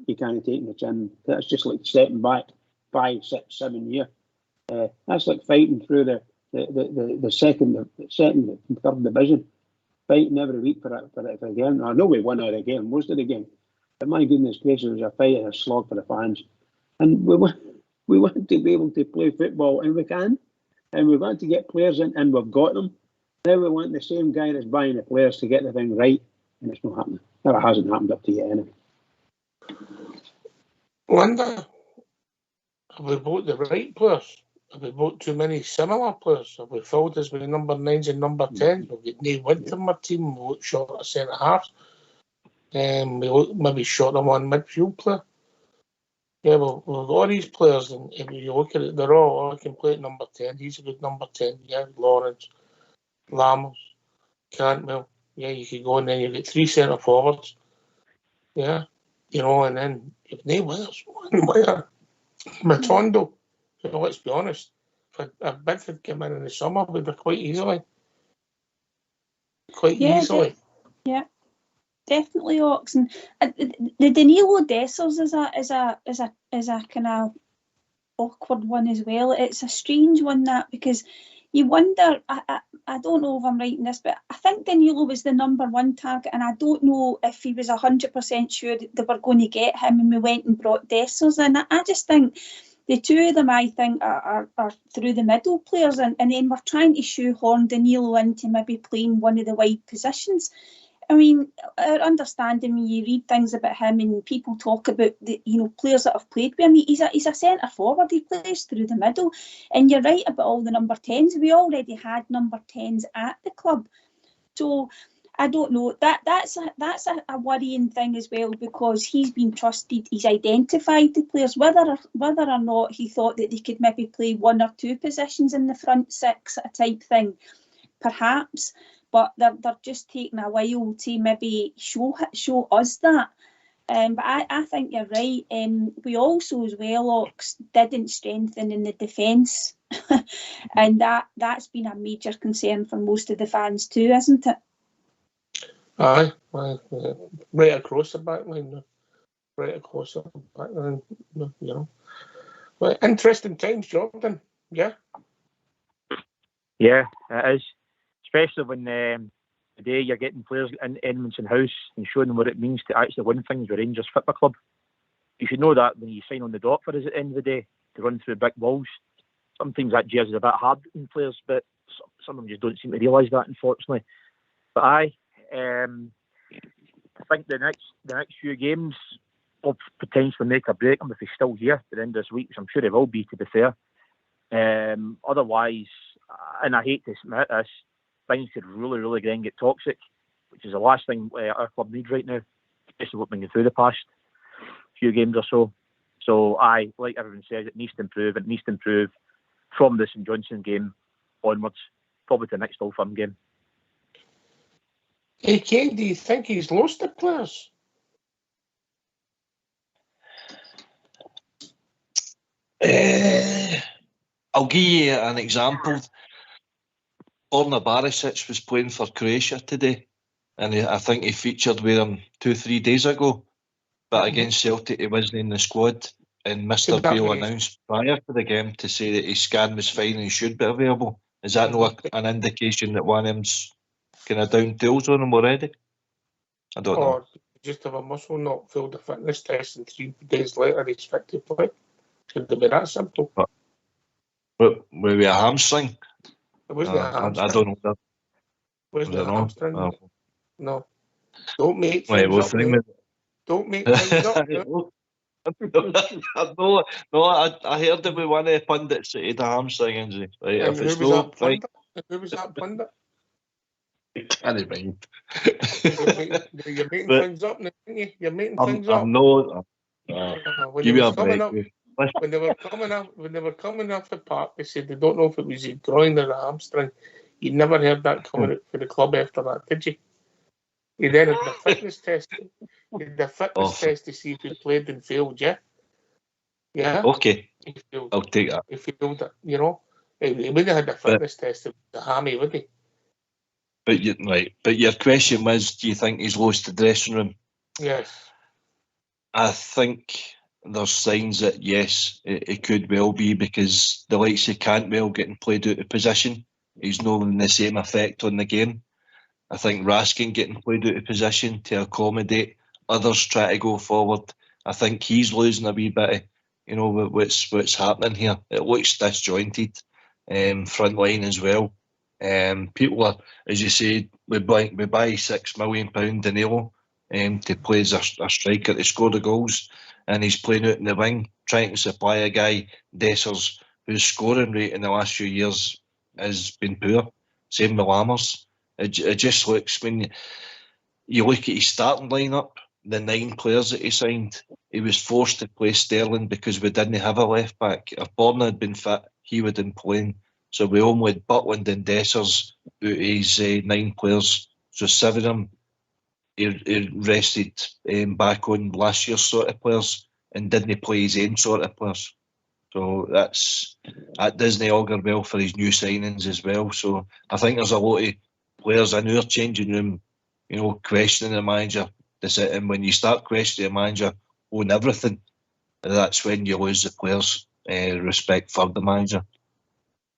you can't take in the chin. That's just like stepping back 5, 6, 7 years. That's like fighting through the second and third division, fighting every week for it again. I know we won it again, most of the game, but my goodness gracious, it was a fight and a slog for the fans. And we want to be able to play football, and we can, and we want to get players in, and we've got them. Now we want the same guy that's buying the players to get the thing right, and it's not happening. No, it hasn't happened up to yet anyway. Linda, have we bought the right players? Have we bought too many similar players? Have we filled us with number 9s and number 10s? We've got no width in our team. We look short at centre half. We look maybe short on one midfield player. Yeah, well, we've got all these players, and if you look at it, they're all, I can play at number 10. He's a good number 10. Yeah, Lawrence, Lammers, Cantwell. Yeah, you could go and then you get 3 centre forwards. Yeah, you know, and then if no others, one player, Matondo. You know, let's be honest. If a bid had come in the summer, we'd be quite easily. Easily. Yeah, definitely, Ox. And the Danilo Dessers is a kind of awkward one as well. It's a strange one, that, because you wonder. I don't know if I'm right in this, but I think Danilo was the number 1 target, and I don't know if he was 100% sure that they were going to get him, and we went and brought Dessers in. I just think the two of them, I think, are through the middle players, and then we're trying to shoehorn Danilo into maybe playing one of the wide positions. I mean, our understanding, when you read things about him and people talk about the players that have played with him, he's a centre forward. He plays through the middle, and you're right about all the number 10s. We already had number 10s at the club, so I don't know. That's a worrying thing as well, because he's been trusted. He's identified the players, whether or not he thought that they could maybe play 1 or 2 positions in the front 6 type thing, perhaps. But they're just taking a while to maybe show us that. But I think you're right. We also, as well, Ox, didn't strengthen in the defence. And that's been a major concern for most of the fans too, isn't it? Aye, right across the back line. Right across the back line, you know. Well, interesting times, Jordan. Yeah? Yeah, it is. Especially when Today you're getting players in Edmondson House and showing them what it means to actually win things with Rangers Football Club. You should know that when you sign on the dot for us at the end of the day, to run through big walls. Sometimes that jersey is a bit hard in players, but some of them just don't seem to realise that, unfortunately. But I think the next few games will potentially make or break them if he's still here at the end of this week, which I'm sure he will be, to be fair. Otherwise, and I hate to admit this, things could really get toxic, which is the last thing our club needs right now, especially what we've been through the past few games or so. So like everyone says, it needs to improve. It needs to improve from the St Johnstone game onwards, probably to the next Old Firm game. Hey, Ken, do you think he's lost the players? I'll give you an example. Borna Barisic was playing for Croatia today, and I think he featured with him 2-3 days ago. But against Celtic, he wasn't in the squad, and Mr. Beale announced prior to the game to say that his scan was fine and should be available. Is that not an indication that one of them's kind of down tools on him already? I don't know. Or just have a muscle not failed a fitness test and 3 days later he's fit to play? Could it be that simple? But maybe a hamstring? It wasn't a hamstring. I don't know. It wasn't a hamstring. Oh. No. Don't make Wait, things up. Don't make things up. No, I heard it with one of the pundits that he had a hamstring injury. Right? And who was that pundit? I can't mind. You're making things up, aren't you? You're making things up. I'm not. Give me a break. When they were coming off the park, they said they don't know if it was a groin or a hamstring. You never heard that coming out for the club after that, did you? You then had the fitness test. You had the fitness test to see if he played and failed, yeah? Yeah? Okay. Failed. I'll take that. He failed it, you know? He wouldn't have had the fitness test of the hammy, would he? But your question was, do you think he's lost the dressing room? Yes. I think there's signs that yes, it could well be, because the likes of Cantwell getting played out of position, he's not having the same effect on the game. I think Raskin getting played out of position to accommodate others try to go forward. I think he's losing a wee bit of, what's happening here. It looks disjointed, front line as well. People are, as you say, we buy £6 million Danilo to play as a striker to score the goals, and he's playing out in the wing, trying to supply a guy, Dessers, whose scoring rate in the last few years has been poor. Same with Lammers. It just looks, when you look at his starting lineup, the 9 players that he signed, he was forced to play Sterling because we didn't have a left back. If Borna had been fit, he would have been playing. So we only had Butland and Dessers out of his 9 players. So 7 of them he rested back on last year's sort of players and didn't play his own sort of players. So that doesn't augur well for his new signings as well. So I think there's a lot of players in our changing room, questioning the manager. And when you start questioning the manager on everything, that's when you lose the players' respect for the manager.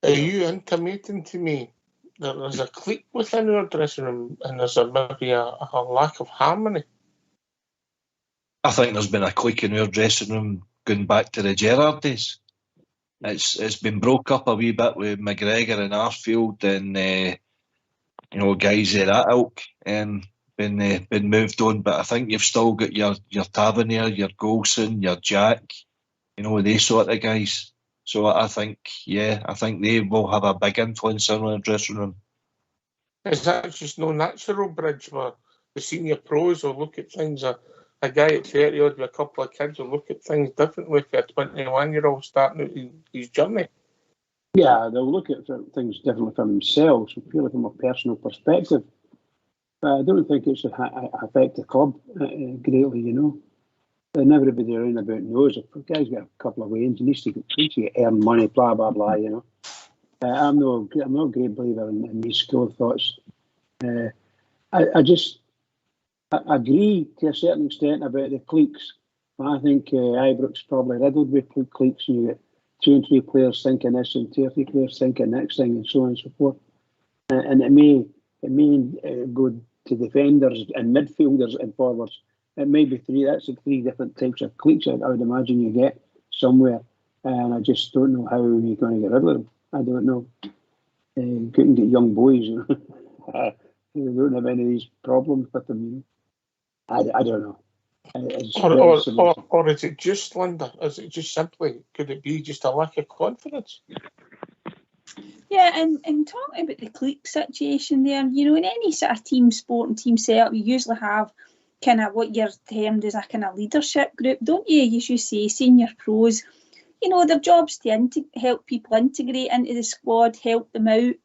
Are you intimating to me that there's a clique within our dressing room and there's maybe a lack of harmony? I think there's been a clique in our dressing room going back to the Gerrard days. It's been broke up a wee bit with McGregor and Arfield and guys of that ilk been moved on, but I think you've still got your Tavernier, your Golson, your Jack, they sort of guys. So I think they will have a big influence on the dressing room. Is that just no natural bridge where the senior pros will look at things, a guy at 30 odd with a couple of kids will look at things differently for a 21-year-old starting out his journey? Yeah, they'll look at things differently from themselves, purely from a personal perspective. But I don't think it should affect the club greatly, And everybody around about knows if a guy's got a couple of wins, he needs to earn money, blah, blah, blah, I'm not a great believer in these school of thoughts. I agree to a certain extent about the cliques. I think Ibrox probably riddled with cliques, and you get 2 and 3 players thinking this and 2 or 3 players thinking next thing, and so on and so forth. And it go to defenders and midfielders and forwards. It may be three. That's the three different types of cliques I would imagine you get somewhere. And I just don't know how you're going to get rid of them. I don't know. Couldn't get young boys. You know? They don't have any of these problems with them. I don't know. Or is it just, Linda? Is it just simply, could it be just a lack of confidence? Yeah, and talking about the clique situation there, you know, in any sort of team sport and team setup, you usually have kind of what you're termed as a kind of leadership group, don't you? You should say senior pros. You know, their job's to help people integrate into the squad, help them out,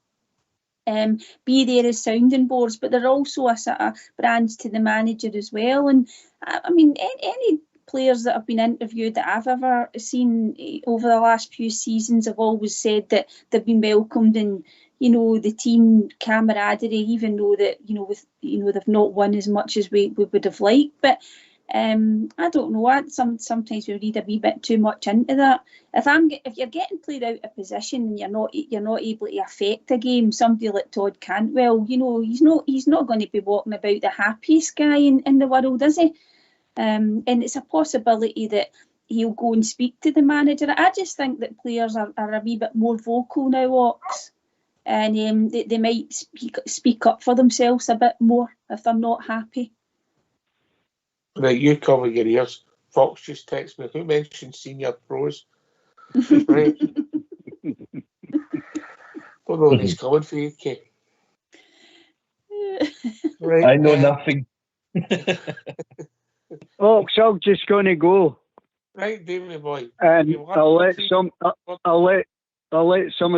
be there as sounding boards, but they're also a sort of branch to the manager as well. And I mean, any players that have been interviewed that I've ever seen over the last few seasons have always said that they've been welcomed and, you know, the team camaraderie, even though that, they've not won as much as we would have liked. But I don't know. Sometimes we read a wee bit too much into that. If you're getting played out of position and you're not able to affect a game, somebody like Todd Cantwell, you know, he's not going to be walking about the happiest guy in the world, is he? And it's a possibility that he'll go and speak to the manager. I just think that players are a wee bit more vocal now, Ox, and they might speak up for themselves a bit more if they're not happy. Right, you cover your ears. Fox just texted me. Who mentioned senior pros? Right. Don't know what he's coming for you, Kate. Right. I know nothing. Oh, so I'm just going to go. Right, Davey boy. And I'll let some of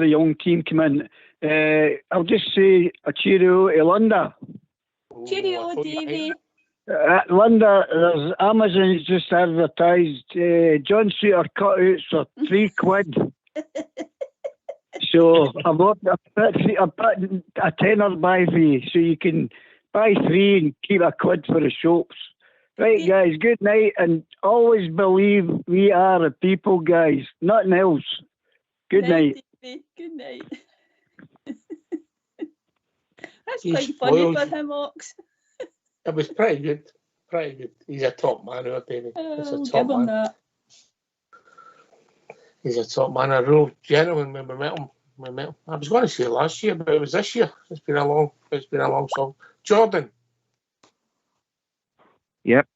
the young team come in. I'll just say a cheerio to Linda. Cheerio, Davey. Linda, there's Amazon's just advertised John Suter cutouts for £3. So I'm putting a tenner by for you, so you can buy 3 and keep £1 for the soaps. Right, guys, good night, and always believe we are the people, guys, nothing else. Good night. Davey. Good night. That's quite funny for him, Ox. It was pretty good. Pretty good. He's a top man, Davey. He's a top give him man. that. He's a top man. A real gentleman when we met him. I was going to say last year, but it was this year. It's been a long song. Jordan. Yep.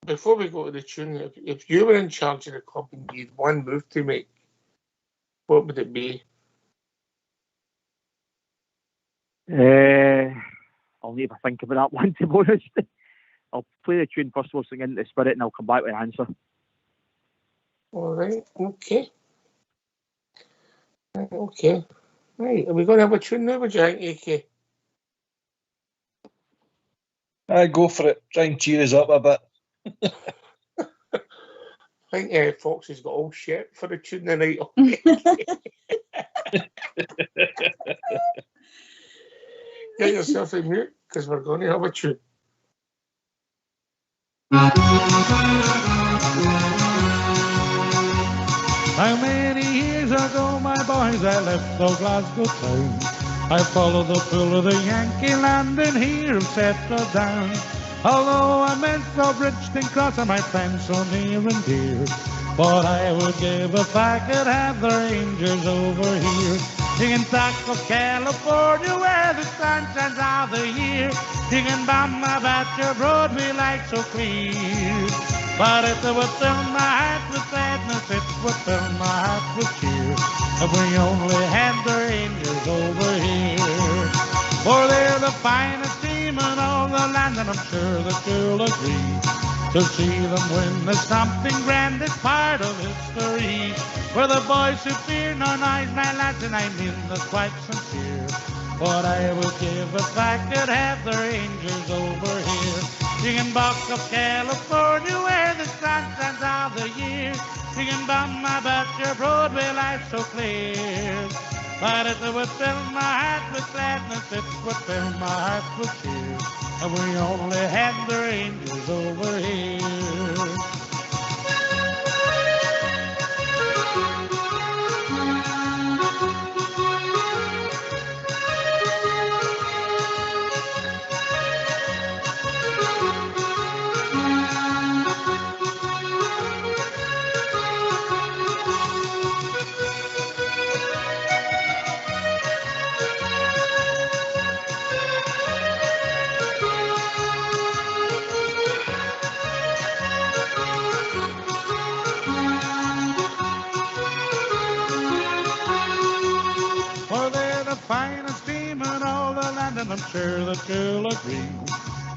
Before we go to the tune, if you were in charge of the club and you had one move to make, what would it be? I'll need to think about that one, to be honest. I'll play the tune first, we'll sing into the spirit, and I'll come back with an answer. All right, okay. Okay. Right, are we going to have a tune now, would you think, AK? I go for it. Try and cheer us up a bit. I think Fox has got all shit for the tune tonight. Get yourself in mute, because we're going to have a tune. How many years ago, my boys, I left old Glasgow town. I followed the pull of the Yankee land and here have settled down. Although I meant for Bridgeton Cross and my friends so near and dear, but I would give if I could have the Rangers over here. Singing Talk of California where the sun shines all the year. Singing Bama about your Broadway light so clear. But it would fill my heart with sadness, it would fill my heart with cheer, if we only had the Rangers over here. For they're the finest team in all the land, and I'm sure that you'll agree. To see them win is something grand, it's part of history. For the boys who fear no noise, my lads, and I mean this quite sincere. What I would give if I could have the Rangers over here. Singing Buck of California where the sun shines all the year. Singing Bum about your Broadway light so clear. But it would fill my heart with gladness, it would fill my heart with cheer, and we only had the Rangers over here. dream.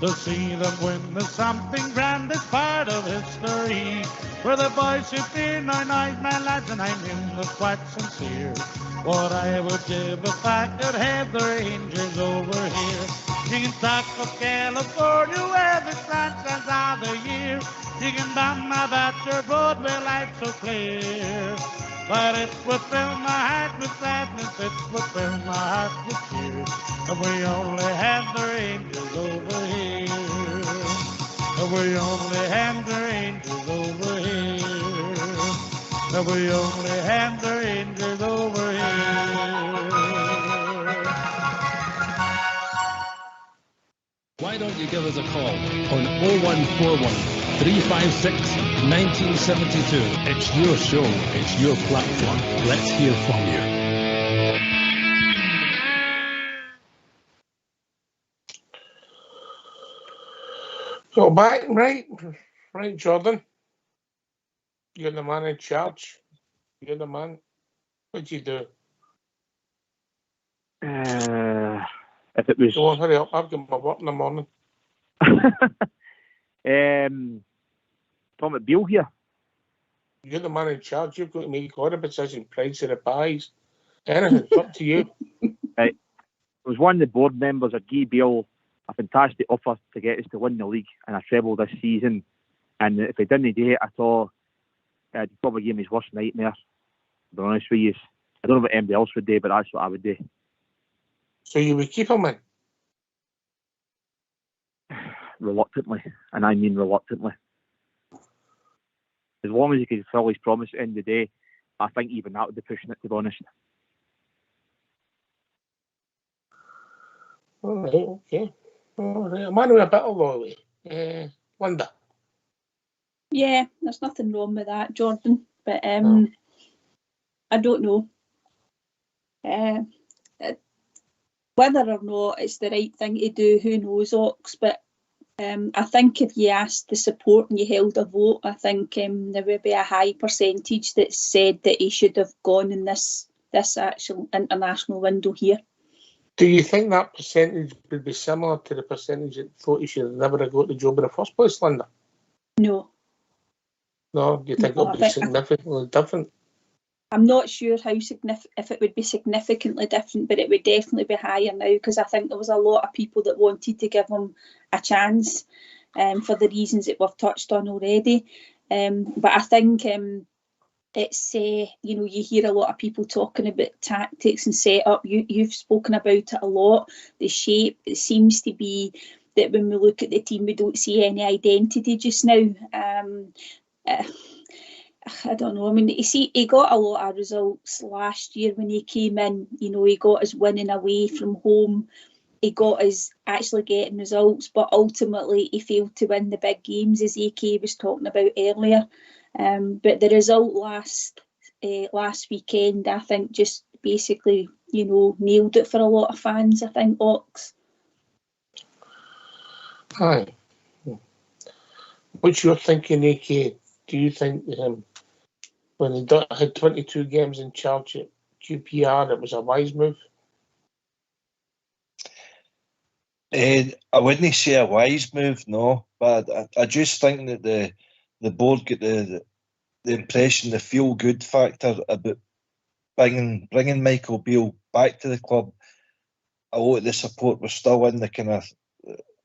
To see them win is something grand, it's part of history. We're the boys who fear no noise, my lads, and I mean the quite sincere. What I would give if I could have the Rangers over here. You can talk of California where the sun shines all the year. You can down my Bachelor Road where life's so clear. But it would fill my heart with sadness, it would fill my heart with cheer. If we only had the Rangers over here. If we only had the Rangers over here. If we only had the Rangers over here. Why don't you give us a call on 0141 356 1972. It's your show, it's your platform. Let's hear from you. So back, right, Jordan. You're the man in charge. You're the man. What'd you do? If it was... Go on, hurry up. I've got my work in the morning. Tom Beale here. You're the man in charge. You've got to make all the decisions, price of the pies. Anything. It's up to you. Right. I was one of the board members of Guy Beale, a fantastic offer to get us to win the league and a treble this season. And if he didn't do it at all, he'd probably give me his worst nightmare, to be honest with you. I don't know what anybody else would do, but that's what I would do. So you would keep him in? Reluctantly, and I mean reluctantly. As long as he could fulfill his promise at the end of the day, I think even that would be pushing it, to be honest. All right, okay. All right. I'm on a bit of loyalty. Linda? Yeah, there's nothing wrong with that, Jordan. But I don't know. Whether or not it's the right thing to do, who knows, Ox. But I think if you asked the support and you held a vote, I think there would be a high percentage that said that he should have gone in this actual international window here. Do you think that percentage would be similar to the percentage that thought he should have never got the job in the first place, Linda? No. No? Do you think it'll be significantly different? I'm not sure if it would be significantly different, but it would definitely be higher now, because I think there was a lot of people that wanted to give him a chance for the reasons that we've touched on already. But I think it's, you hear a lot of people talking about tactics and setup. You've spoken about it a lot. The shape, it seems to be that when we look at the team, we don't see any identity just now. I don't know. I mean, you see, he got a lot of results last year when he came in. He got us winning away from home. He got us actually getting results, but ultimately he failed to win the big games, as AK was talking about earlier. But the result last weekend, I think, just basically, nailed it for a lot of fans, I think, Ox. Hi. What's your thinking, AK? Do you think when he had 22 games in charge at QPR, it was a wise move? I wouldn't say a wise move, no. But I just think that the board get the impression, the feel-good factor about bringing Michael Beale back to the club. A lot of the support was still in the kind of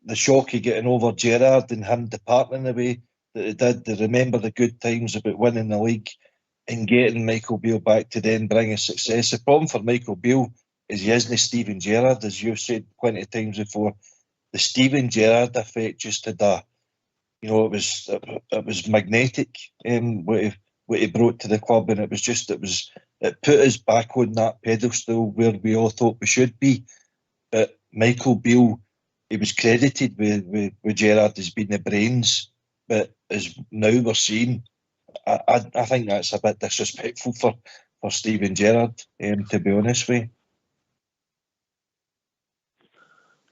the shock of getting over Gerrard and him departing the way that he did. They remember the good times about winning the league and getting Michael Beale back to then bring us success. The problem for Michael Beale is he isn't Steven Gerrard, as you've said plenty of times before. The Steven Gerrard effect just had it was magnetic what he brought to the club, and it put us back on that pedestal where we all thought we should be. But Michael Beale, he was credited with Gerrard as being the brains, but as now we're seeing, I think that's a bit disrespectful for Steven Gerrard, to be honest with you.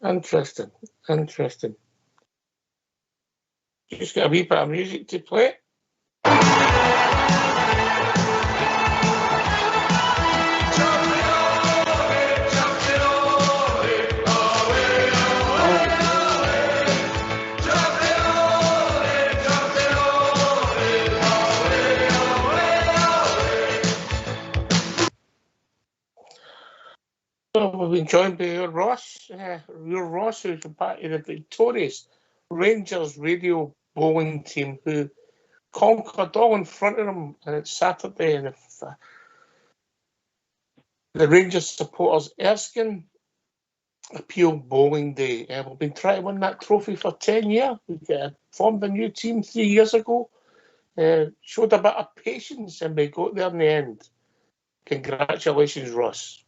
Interesting. Just got a wee bit of music to play. we've been joined by Ross, who's part of the victorious Rangers radio bowling team who conquered all in front of them, and it's Saturday, and if the Rangers supporters Erskine Appeal Bowling Day. We've been trying to win that trophy for 10 years. We formed a new team 3 years ago, showed a bit of patience, and we got there in the end. Congratulations, Ross.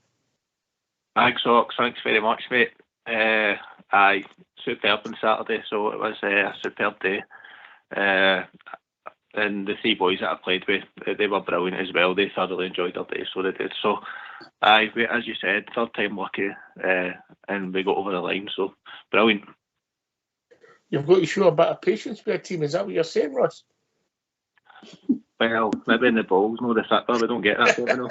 Thanks, Ox. Thanks very much, mate. Aye, superb on Saturday, so it was a superb day. And the three boys that I played with, they were brilliant as well. They thoroughly enjoyed their day, so they did. So, aye, as you said, third time lucky, and we got over the line, so brilliant. You've got to show a bit of patience with a team, is that what you're saying, Ross? Well, maybe in the balls, no the football, we don't get that, don't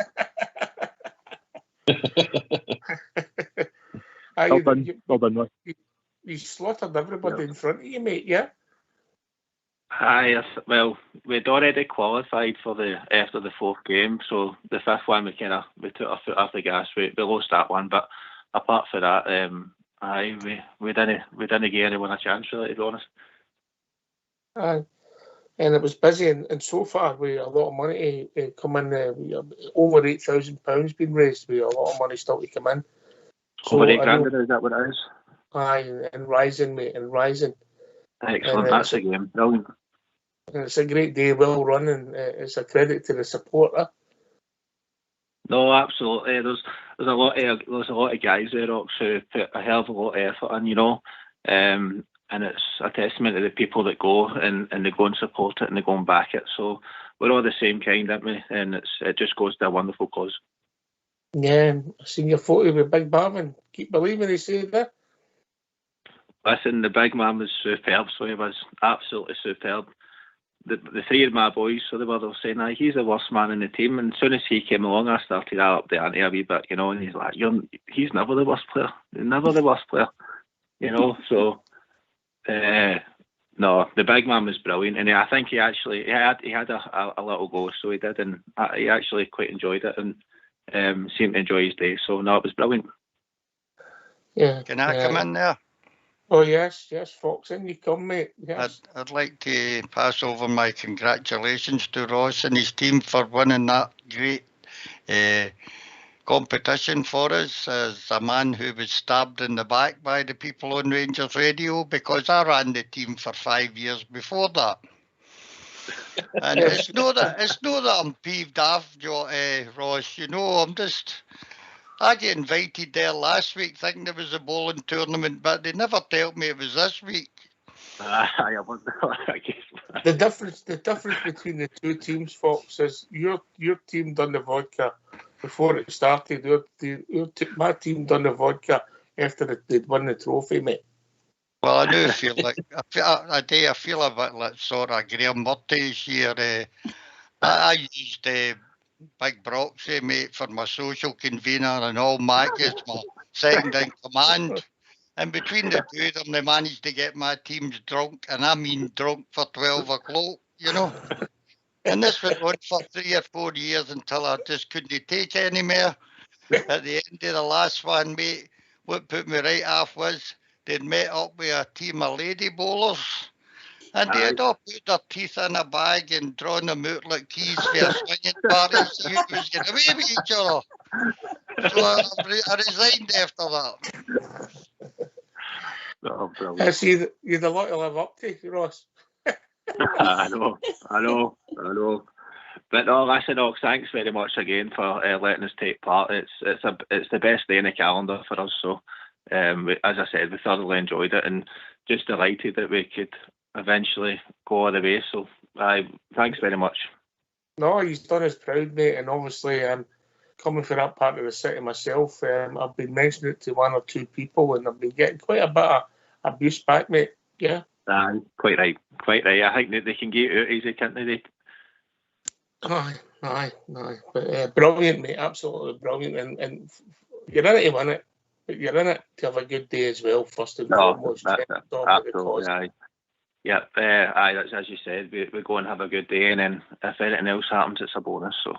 we, no? Well done, Ross. You slaughtered everybody in front of you, mate, yeah? Aye, well, we'd already qualified for after the fourth game, so the fifth one we took our foot off the gas. We lost that one, but apart from that, aye, we didn't give anyone a chance, really, to be honest. Aye, and it was busy, and so far we a lot of money to come in. Over £8,000 being raised. We a lot of money still to come in. So, over £8,000, is that what it is? Aye, and rising, mate, and rising. Excellent, that's a game, brilliant. And it's a great day, well run, and it's a credit to the supporter. No, absolutely. There's a lot of guys there, Ox, who put a hell of a lot of effort in, you know, and it's a testament to the people that go and they go and support it and they go and back it. So we're all the same kind, aren't we? And it just goes to a wonderful cause. Yeah, I've seen your photo with Big Marvin. Keep believing, they say that. Listen, the big man was superb, so he was absolutely superb. The three of my boys, so they were saying, he's the worst man in the team. And as soon as he came along, I started up the ante a wee bit, you know, and he's like, he's never the worst player. He's never the worst player, you know. So, no, the big man was brilliant. And I think he had a little go, so he did. And he actually quite enjoyed it and seemed to enjoy his day. So, no, it was brilliant. Yeah. Can I come in there? Oh, yes, Fox, in you come, mate. Yes. I'd like to pass over my congratulations to Ross and his team for winning that great competition for us, as a man who was stabbed in the back by the people on Rangers Radio, because I ran the team for 5 years before that. And it's not that I'm peeved off, Ross, you know, I get invited there last week thinking there was a bowling tournament, but they never told me it was this week. The difference between the two teams, Fox, is your team done the vodka before it started. My team done the vodka after they'd won the trophy, mate. Well, I do feel like I feel a bit like sort of Graham Murtay's here. I used Big Broxy, mate, for my social convener, and all Mac is my second in command. And between the two of them, they managed to get my teams drunk, and I mean drunk for 12 o'clock, you know. And this went on for 3 or 4 years until I just couldn't take any more. At the end of the last one, mate, what put me right off was they'd met up with a team of lady bowlers. And they had all put their teeth in a bag and drawn them out like keys for a swinging party, so who was getting away with each other. So I resigned after that. Oh, I see that you'd a lot to live up to, Ross. I know. But no, listen, Ox, thanks very much again for letting us take part. It's the best day in the calendar for us. So, as I said, we thoroughly enjoyed it and just delighted that we could eventually go all the way. So, thanks very much. No, he's done us proud, mate, and obviously coming from that part of the city myself, I've been mentioning it to one or two people, and I've been getting quite a bit of abuse back, mate. Yeah. Quite right. I think that they can get out easy, can't they? Aye. But brilliant, mate. Absolutely brilliant, and you're in it to win it, but you're in it to have a good day as well. First and foremost, absolutely. Aye. Yeah, that's as you said. We go and have a good day, and then if anything else happens, it's a bonus. So.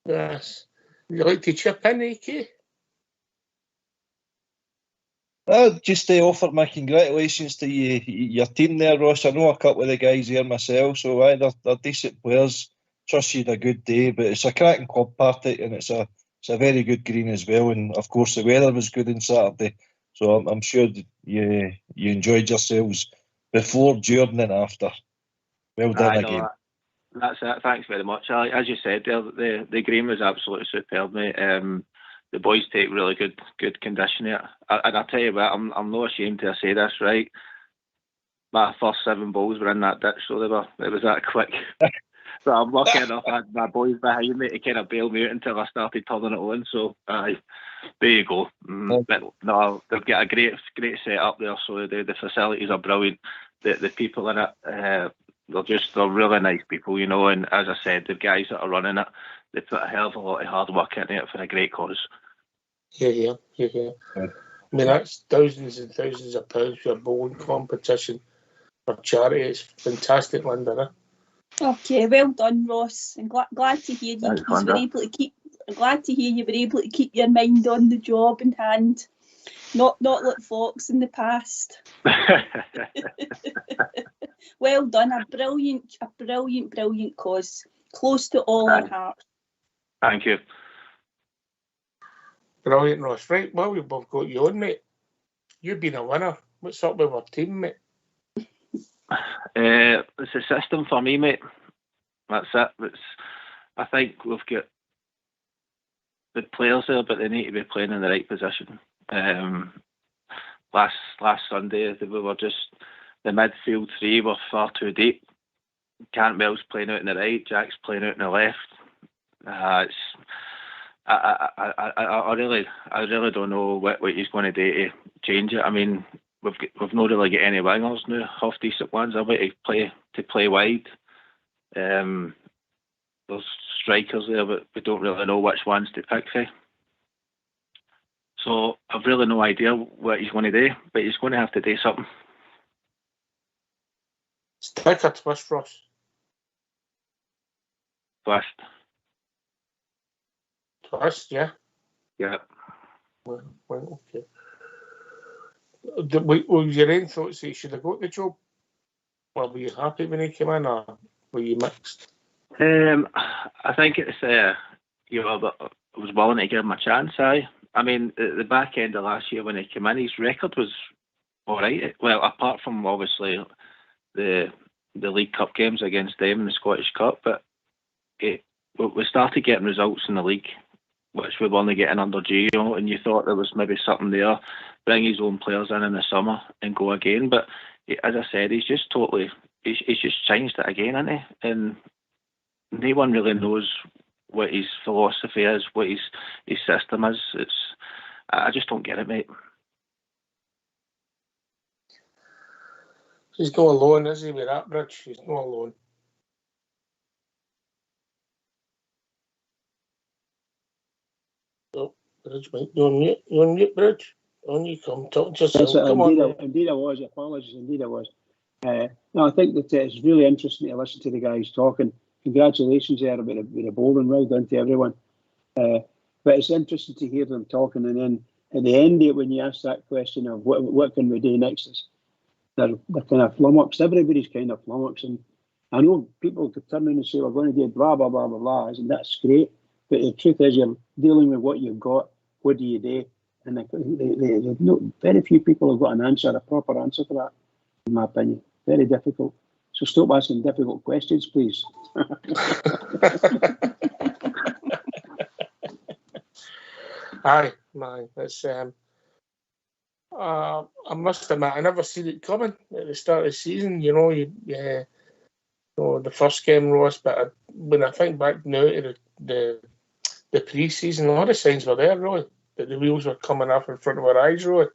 Yes. You like to chip in, AK? Just to offer my congratulations to you, your team there, Ross. I know a couple of the guys here myself, so they're decent players. Trust you had a good day, but it's a cracking club party, and it's a very good green as well. And of course, the weather was good on Saturday, so I'm sure you enjoyed yourselves before, during, and after. Well done again. That's it. Thanks very much. As you said, the green was absolutely superb, mate. The boys take really good condition here, and I tell you what, I'm not ashamed to say this, right? My first 7 balls were in that ditch, so it was that quick. So I'm lucky enough I had my boys behind me to kind of bail me out until I started turning it on. So there you go. But no, they've got a great set up there. So the facilities are brilliant. The people in it, they're really nice people, you know. And as I said, the guys that are running it, they put a hell of a lot of hard work into it for a great cause. Yeah. I mean, that's thousands and thousands of pounds for a bowling competition for charity. It's fantastic, Linda. Okay, well done, Ross. And glad to hear you were able to keep. Glad to hear you were able to keep your mind on the job in hand, not like Fox in the past. Well done, a brilliant cause, close to all our hearts. Thank you. Brilliant, Ross. Right, well, we've both got you on, mate. You've been a winner. What's up with our team, mate? It's a system for me, mate. That's it. I think we've got the players there, but they need to be playing in the right position. Last Sunday, we were just the midfield 3 were far too deep. Cantwell's playing out in the right, Jack's playing out in the left. I really don't know what he's going to do to change it. I mean, we've not really got any wingers now, half decent ones. I'll wait to play wide. There's strikers there, but we don't really know which ones to pick for. So I've really no idea what he's going to do, but he's going to have to do something. Stick or twist, Ross? Twist. Twist, yeah? Yeah. Well, okay. Was your own thoughts that you should have got the job? Or were you happy when he came in, or were you mixed? I think it's, I was willing to give him a chance, I mean, the back end of last year when he came in, his record was all right. Well, apart from obviously the League Cup games against them in the Scottish Cup, but we started getting results in the league, which we weren't getting under Gio, and you thought there was maybe something there. Bring his own players in the summer and go again. But as I said, he's just changed it again, hasn't he? And no one really knows what his philosophy is, what his system is. I just don't get it, mate. He's not alone, is he, with that bridge? He's not alone. Oh, Bridge, mate. You're on mute, Bridge. On you come. Talk to yourself. Come on. Indeed I was. Apologies. Indeed I was. No, I think that it's really interesting to listen to the guys talking. Congratulations there about the bowling. Well done to everyone. But it's interesting to hear them talking, and then at the end of it, when you ask that question of what can we do next, they're kind of flummoxed. Everybody's kind of flummoxed, and I know people could turn around and say we're going to do blah blah blah blah blah, and that's great. But the truth is, you're dealing with what you've got. What do you do? And very few people have got a proper answer to that, in my opinion. Very difficult. So stop asking difficult questions, please. Aye, man. It's I must admit, I never seen it coming at the start of the season. You know, the first game, Ross. But when I think back now to the pre-season, a lot of signs were there, Roy, that the wheels were coming up in front of our eyes, Roy.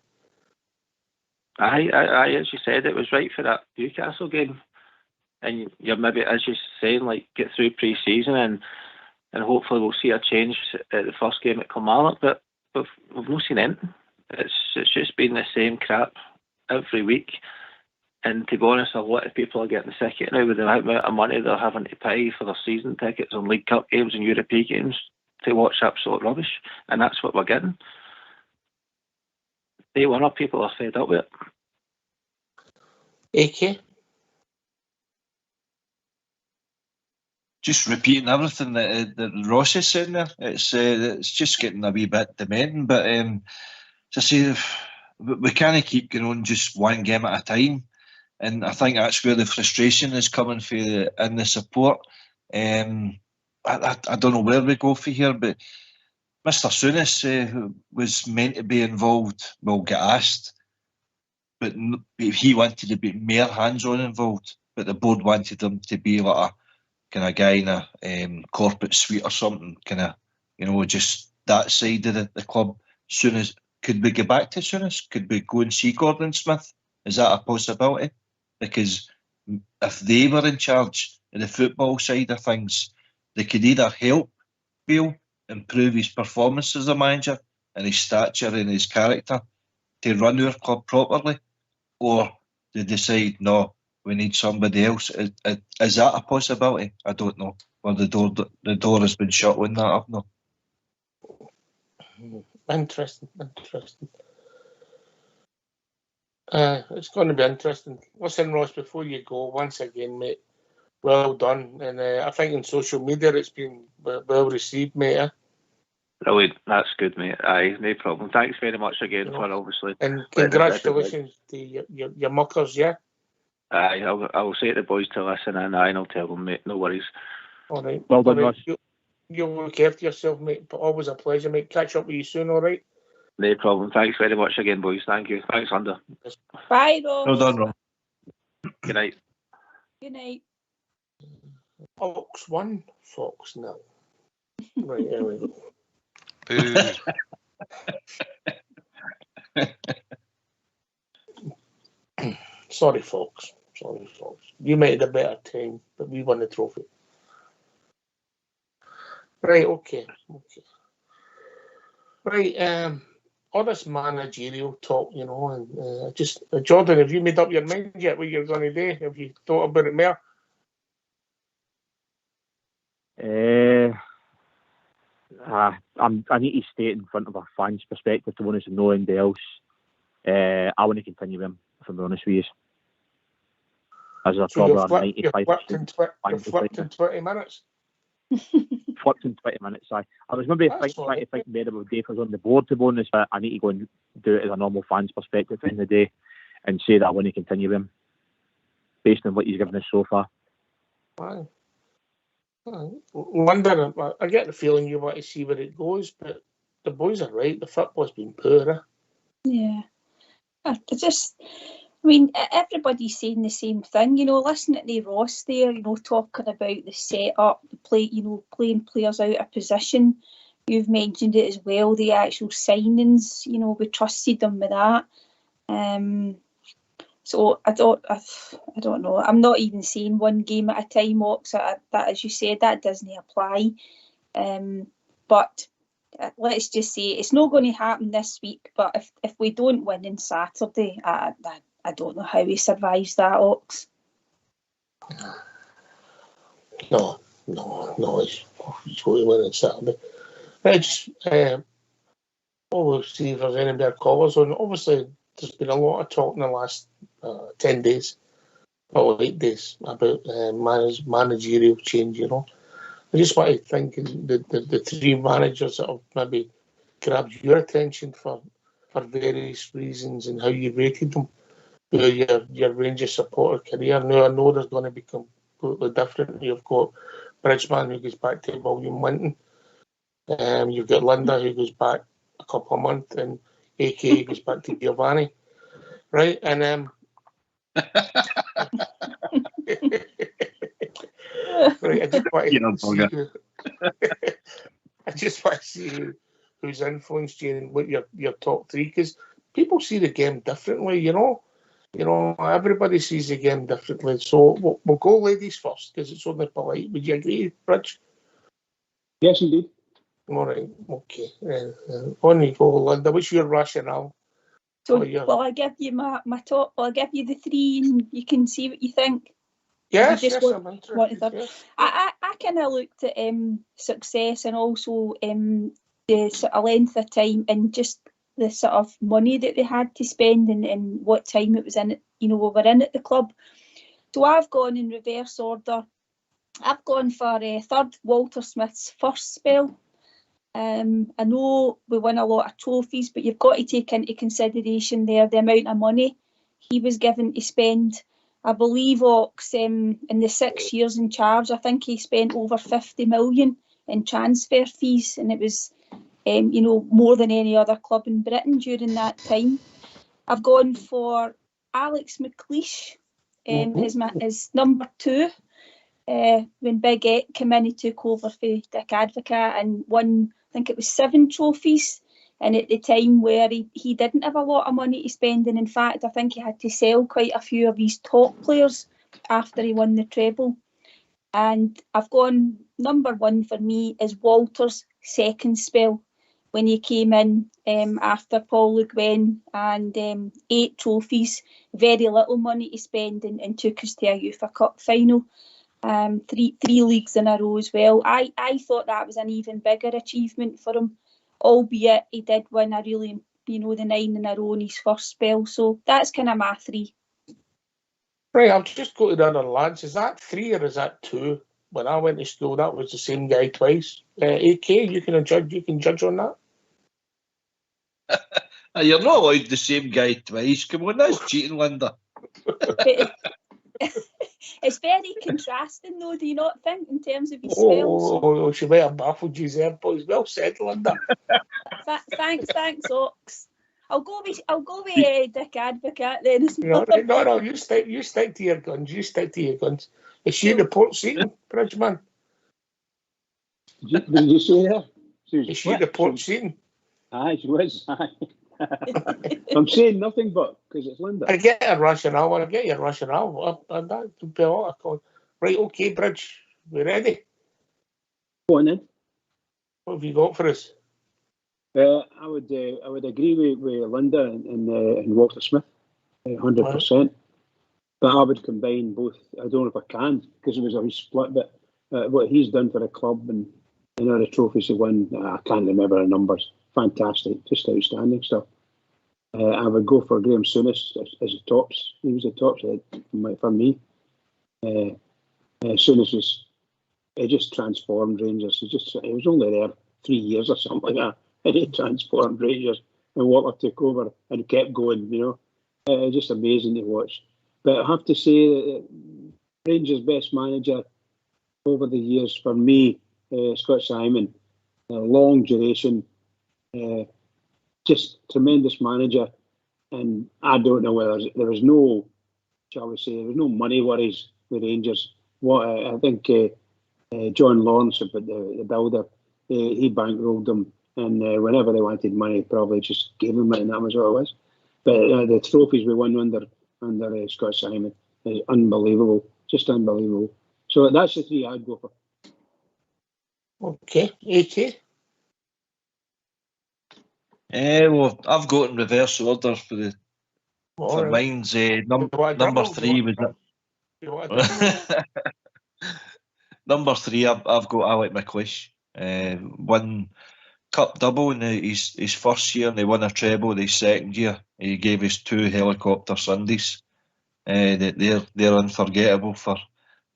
Aye, as you said, it was right for that Newcastle game. And you're maybe, as you're saying, like, get through pre-season and hopefully we'll see a change at the first game at Kilmarnock. But we've not seen anything. It's just been the same crap every week. And to be honest, a lot of people are getting sick of it now with the amount of money they're having to pay for their season tickets on League Cup games and European games to watch absolute rubbish. And that's what we're getting. They winner, people are fed up with it. AK? Just repeating everything that Ross is saying there. It's just getting a wee bit demanding. But to say we can't keep going on just one game at a time, and I think that's where the frustration is coming for in the support. I don't know where we go for here, but Mr. Souness was meant to be involved. Well, get asked, but he wanted to be more hands-on involved. But the board wanted him to be like a kind of guy in a corporate suite or something, kind of, just that side of the club. Souness, could we get back to Souness? Could we go and see Gordon Smith? Is that a possibility? Because if they were in charge of the football side of things, they could either help Beale improve his performance as a manager and his stature and his character to run our club properly, or they decide, no, we need somebody else. Is that a possibility? I don't know. Or the door has been shut on that, I've no. Interesting. It's going to be interesting. Listen, Ross, before you go, once again, mate, well done. And I think on social media it's been well received, mate. Brilliant. That's good, mate. Aye, no problem. Thanks very much again for obviously. And congratulations to your muckers, yeah? Aye, I'll say to the boys to listen and I'll tell them, mate. No worries. All right. Well done, Ross. You'll look after yourself, mate. But always a pleasure, mate. Catch up with you soon, all right? No problem. Thanks very much again, boys. Thank you. Thanks, Hunter. Bye, Ross. Well done, Rob. Good night. Good night. Fox 1, Fox 0. Right, there we go. Sorry, Fox. You made a better time, but we won the trophy. Right, okay. Right, all this managerial talk, and just Jordan, have you made up your mind yet what you're going to do? Have you thought about it more? I need to state in front of a fan's perspective to want us to know anybody else. I want to continue with him, if I'm honest with you. As a So probably you've flipped in 20 minutes? Flipped in 20 minutes, I was maybe trying to think better about Dave was on the board, to be honest, but I need to go and do it as a normal fan's perspective in the day and say that I want to continue with him based on what he's given us so far. Wonder, I get the feeling you want to see where it goes, but the boys are right. The football's been poor. Yeah. Everybody's saying the same thing, listening to Ross there, talking about the setup, the play, playing players out of position. You've mentioned it as well, the actual signings, we trusted them with that. So I don't know. I'm not even saying one game at a time, Ox. That, as you said, that doesn't apply. But let's just say it's not going to happen this week. But if we don't win on Saturday, I don't know how he survives that, Ox. No. He's going to win on Saturday. We'll see if there's any more callers on. Obviously, there's been a lot of talk in the last 10 days, or 8 days, about managerial change, I just want to thank the three managers that have maybe grabbed your attention for various reasons and how you rated them, your Rangers supporter career. Now, I know there's going to be completely different. You've got Bridgman, who goes back to William Winton. You've got Linda, who goes back a couple of months, and AK goes back to Giovanni. Right? And right, I just want to see who's influenced you and what your top three, because people see the game differently, everybody sees the game differently. So we'll go ladies first, because it's only polite. Would you agree, Bridge? Yes, indeed. All right, okay. On you go, Linda. What's your rationale? So, will I give you my top? Will I give you the three, and you can see what you think? Yes, I'm interested. Yes. I kind of looked at success and also the sort of length of time, and just the sort of money that they had to spend and what time it was in it, we were in at the club. So I've gone in reverse order. I've gone for third Walter Smith's first spell. I know we won a lot of trophies, but you've got to take into consideration there the amount of money he was given to spend. I believe Ox, in the 6 years in charge, I think he spent over 50 million in transfer fees, and it was more than any other club in Britain during that time. I've gone for Alex McLeish as number 2. When Big Ek came in, he took over for Dick Advocaat and won, I think it was 7 trophies. And at the time where he didn't have a lot of money to spend, and in fact, I think he had to sell quite a few of his top players after he won the treble. And I've gone number 1 for me is Walter's second spell, when he came in after Paul Le Guen and 8 trophies, very little money to spend, and took us to a UEFA Cup final. 3 leagues in a row as well. I thought that was an even bigger achievement for him, albeit he did win a really, the 9 in a row in his first spell. So that's kind of my 3. Right, I'll just go to the other lads. Is that 3 or is that 2? When I went to school, that was the same guy twice. AK, you can judge on that. You're not allowed the same guy twice. Come on, that's cheating, Linda. It's very contrasting, though, do you not think, in terms of his spells? Oh, she might have baffled you there, boys. Well said, Linda. Thanks, Ox. I'll go with Dick Advocaat then. No, you stick to your guns. Is she in the port seating, Bridgeman? Did you say that? Is she in the port seating? Aye, she was. Aye. I'm saying nothing but because it's Linda. I get your rationale. That would be a lot of call. Right, okay, Bridge. We ready? Go on then. What have you got for us? I would agree with Linda and Walter Smith, 100%. But I would combine both. I don't know if I can because it was a wee split. But what he's done for the club and the trophies he won, I can't remember the numbers. Fantastic, just outstanding stuff. I would go for Graham Souness as the tops. He was the tops for me. Souness just transformed Rangers. He was only there 3 years or something like that, and he transformed Rangers. And Walter took over and kept going. Just amazing to watch. But I have to say that Rangers' best manager over the years for me, Scott Simon, long duration. Just tremendous manager, and I don't know whether there was no, shall we say, there was no money worries with Rangers. I think John Lawrence, the builder, he bankrolled them, and whenever they wanted money, probably just gave them it, and that was what it was. But the trophies we won under Scott Simon is unbelievable, just unbelievable. So that's the 3 I'd go for. Okay, AK. Well, I've got in reverse order for mine's number 3 was it. Number 3, I've got Alec McLeish. Won Cup double in his first year, and they won a treble his second year. He gave us 2 helicopter Sundays. They're unforgettable for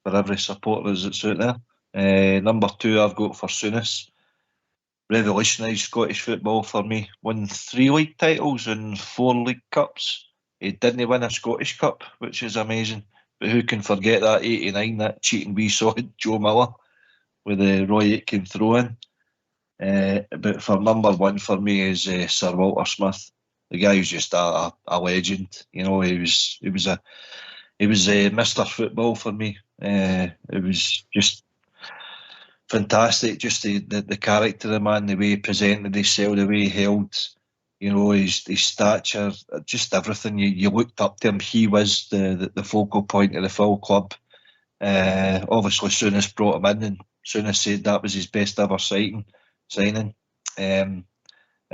every supporter that's out there. Number 2, I've got for Souness. Revolutionised Scottish football for me. Won 3 league titles and 4 league cups. He didn't win a Scottish Cup, which is amazing. But who can forget that 89, that cheating we saw at Joe Miller with the Roy Aitken throw in. But for number 1 for me is Sir Walter Smith. The guy who's just a legend. He was Mr. Football for me. It was just fantastic, just the character of the man, the way he presented himself, the way he held, his stature, just everything. You looked up to him. He was the focal point of the full club. Obviously, Souness brought him in, and Souness said that was his best ever signing.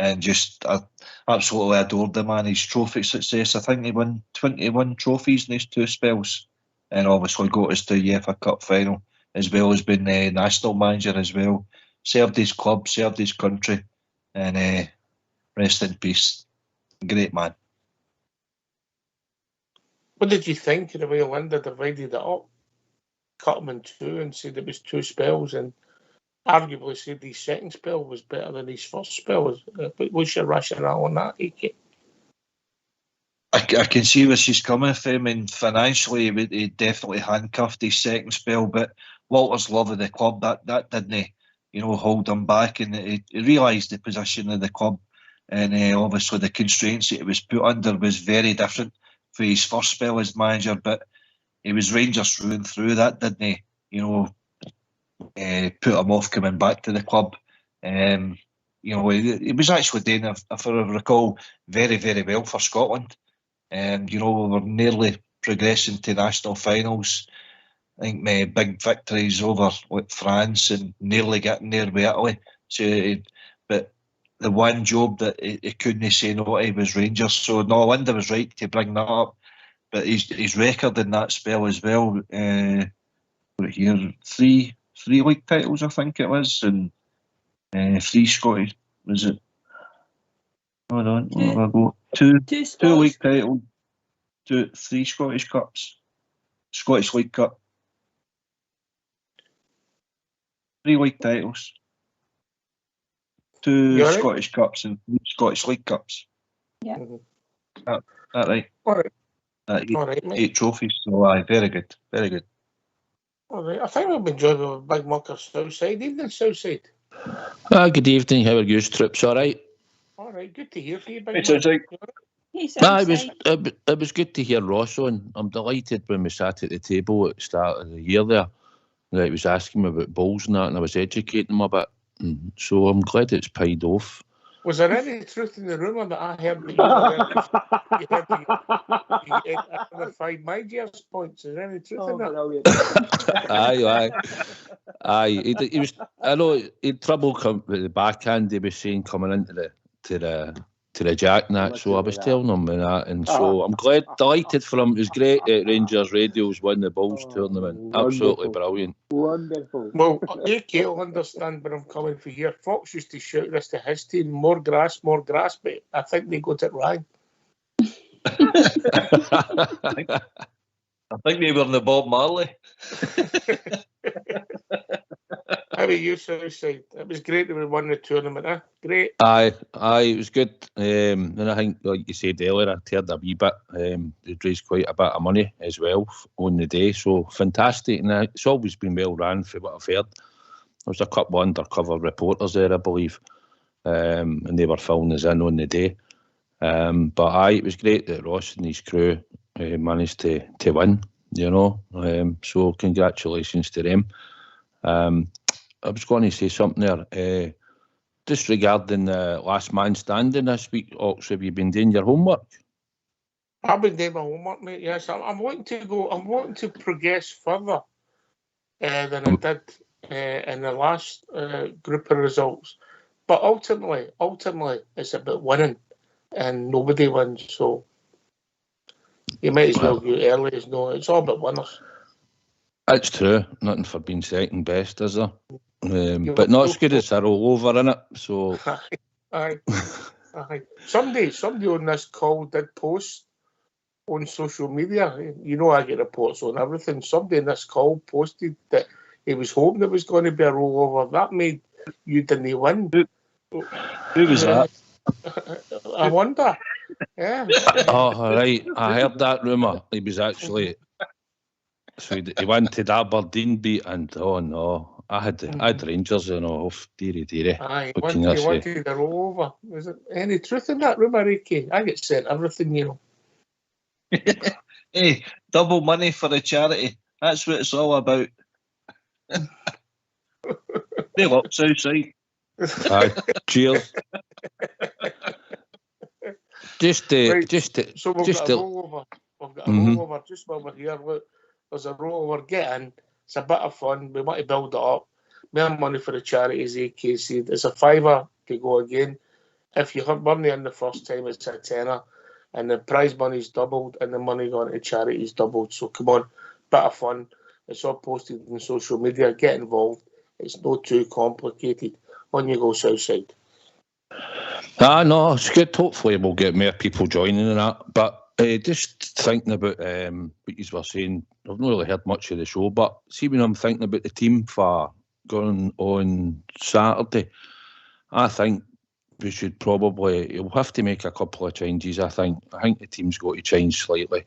And just I absolutely adored the man. His trophy success, I think he won 21 trophies in his 2 spells, and obviously got us to the UEFA Cup final, as well as being national manager as well. Served his club, served his country, and rest in peace. Great man. What did you think of the way Linda divided it up? Cut them in two and said it was two spells, and arguably said his second spell was better than his first spell. What's your rationale on that, AK? I can see where she's coming from. I mean, financially, he definitely handcuffed his second spell, but Walter's love of the club, that didn't, hold him back, and he realised the position of the club, and obviously the constraints that he was put under was very different for his first spell as manager, but he was Rangers through and through. That didn't, put him off coming back to the club. He was actually doing, if I recall, very, very well for Scotland. We were nearly progressing to national finals. I think my big victories over France and nearly getting there with Italy. So, but the one job that he couldn't say no to was Rangers. So no, Linda was right to bring that up. But his record in that spell as well, here, three league titles, I think it was, and 3 Scottish, was it? Hold on, what have I got? Two league titles, 3 Scottish Cups, Scottish League Cup, 3 league titles, 2 Scottish Cups, and 3 Scottish League Cups. Yeah. That right? All right. 8 trophies, so aye, very good, very good. All right, I think we've been joined with Big Mucker Southside. Evening, Southside. Good evening, how are you, troops? All right? All right, good to hear from you, Big Hey, Mucker. Southside. It was good to hear Ross on. I'm delighted when we sat at the table at the start of the year there, that he was asking me about balls and that, and I was educating him a bit. So I'm glad it's paid off. Was there any truth in the rumour that I heard that you had another 5 Managerial points? Is there any truth in that? Aye. He was. I know he had trouble with the backhand. He was saying coming into the jack and that. So I was telling him and that, and so I'm delighted for him. It was great at Rangers Radio's win the Bulls tournament. Absolutely brilliant. Wonderful. Well, AK will understand where I'm coming from here. Fox used to shout this to his team: more grass, but I think they got it right. I think they were in the Bob Marley. How about you, Southside? It was great that we won the tournament, eh? Great. Aye, it was good. And I think, like you said earlier, I heard a wee bit. They'd raised quite a bit of money as well on the day, so fantastic. And it's always been well ran for what I've heard. There was a couple of undercover reporters there, I believe, and they were filling us in on the day. But aye, it was great that Ross and his crew managed to win, so congratulations to them. I was going to say something there. Just regarding the last man standing this week, Ox, have you been doing your homework? I've been doing my homework, mate. Yes, I'm wanting to go. I'm wanting to progress further than I did in the last group of results. But ultimately, it's about winning, and nobody wins. So you might as well go early as no. It's all about winners. That's true. Nothing for being second best, is there? But not as good as a rollover, innit? So. Aye. Somebody on this call did post on social media. I get reports on everything. Somebody in this call posted that he was hoping it was going to be a rollover. That made you didn't win. Who was that? I wonder. Yeah. Oh, right. I heard that rumour. He was actually. So he went to that Aberdeen beat, and oh no, I had Rangers off, dearie. Aye, he wanted the rollover. Was there any truth in that rumour, Ricky? I get sent everything, Hey, double money for the charity. That's what it's all about. They look Southside. Aye, cheers. So we've got a rollover. We've got a rollover just while we're here. Look, there's a rollover. Get in. It's a bit of fun. We want to build it up. More money for the charities, AK said. It's a £5 to go again. If you have money in the first time, it's a £10. And the prize money's doubled and the money going to charities doubled. So come on, bit of fun. It's all posted on social media. Get involved. It's not too complicated. On you go, Southside. No, it's good. Hopefully we'll get more people joining and that. But just thinking about what you were saying, I've not really heard much of the show, but see when I'm thinking about the team for going on Saturday, I think we should probably, you'll have to make a couple of changes, I think. I think the team's got to change slightly.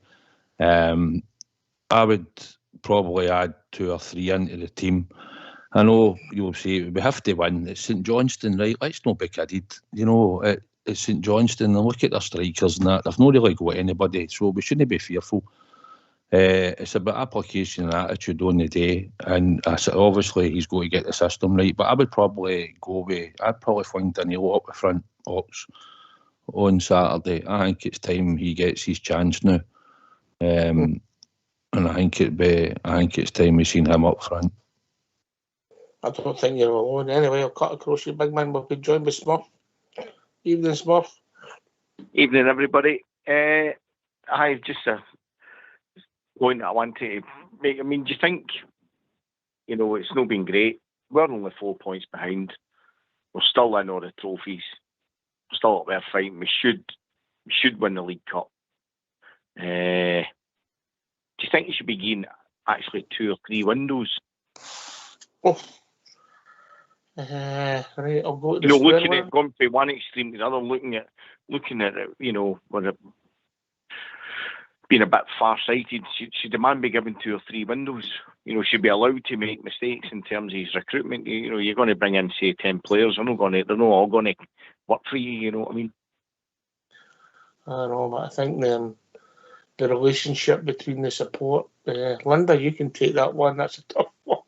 I would probably add 2 or 3 into the team. I know you'll say we have to win. It's St Johnstone, right? Let's not be kidded. You know, it's St Johnstone, and look at their strikers and that. They've not really got anybody, so we shouldn't be fearful. It's about application and attitude on the day, and obviously he's going to get the system right. But I would probably I'd probably find Danilo up the front box on Saturday. I think it's time he gets his chance now, and I think it's time we've seen him up front. I don't think you're alone. Anyway, I'll cut across you, big man. We'll be joined by Smurf. Evening, Smurf. Evening, everybody. I've just a point I want to make. I mean, do you think, it's not been great? We're only 4 points behind. We're still in all the trophies. We're still up there fighting. We should win the League Cup. Do you think you should be getting actually 2 or 3 windows? Oh. Right, I'll go to the looking at going from one extreme to the other, looking at it, with it being a bit far-sighted. Should the man be given 2 or 3 windows? Should be allowed to make mistakes in terms of his recruitment. You're going to bring in, say, 10 players. They're not all going to work for you. You know what I mean? I know, but I think the relationship between the support. Linda, you can take that one. That's a tough one.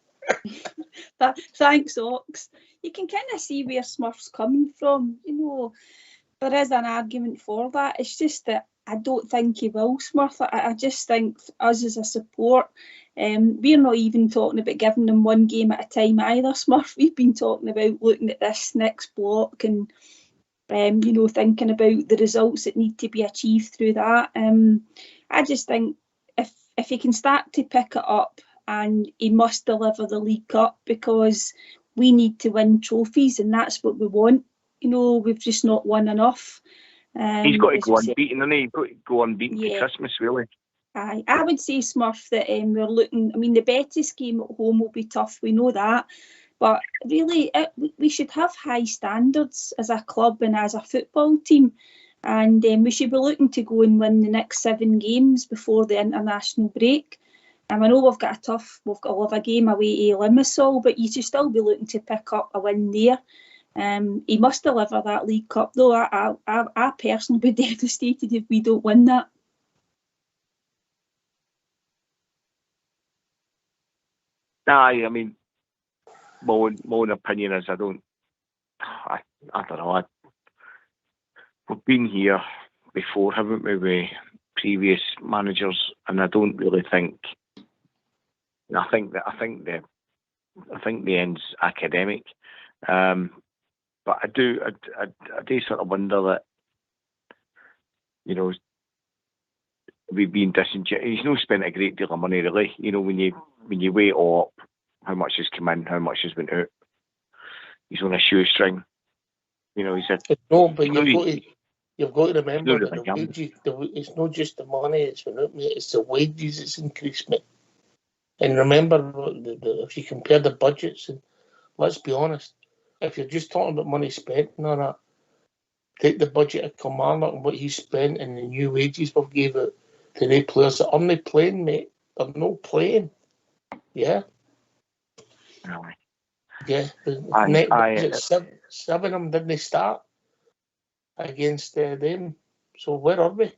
Thanks, Ox. You can kind of see where Smurf's coming from. There is an argument for that. It's just that I don't think he will, Smurf. I just think us as a support, we're not even talking about giving them 1 game at a time either, Smurf. We've been talking about looking at this next block and, thinking about the results that need to be achieved through that. I just think if he can start to pick it up, and he must deliver the League Cup, because we need to win trophies and that's what we want. We've just not won enough. He's got to go unbeaten, hasn't he? He's got to go unbeaten to Christmas, really. I would say, Smurf, that we're looking... I mean, the Betis game at home will be tough, we know that. But really, we should have high standards as a club and as a football team. And we should be looking to go and win the next 7 games before the international break. I know we've got a game away to Limassol, but you should still be looking to pick up a win there. He must deliver that League Cup, though. I personally would be devastated if we don't win that. I mean, my own opinion is I don't know. We've been here before, haven't we, with previous managers, and I don't really think. I think the end's academic, but I do sort of wonder that we've been disingenuous. He's not spent a great deal of money, really. When you weigh it all up, how much has come in, how much has been out. He's on a shoestring. He's a no, but you've got to remember that the wages. It's not just the money it's been out, mate. It's the wages that's increased, mate. And remember, if you compare the budgets, and let's be honest, if you're just talking about money spent and all that, take the budget of Kilmarnock and what he spent and the new wages we've gave out to the players that aren't playing, mate. They're not playing. Yeah. Really? Yeah. Seven of them didn't start against them. So where are we?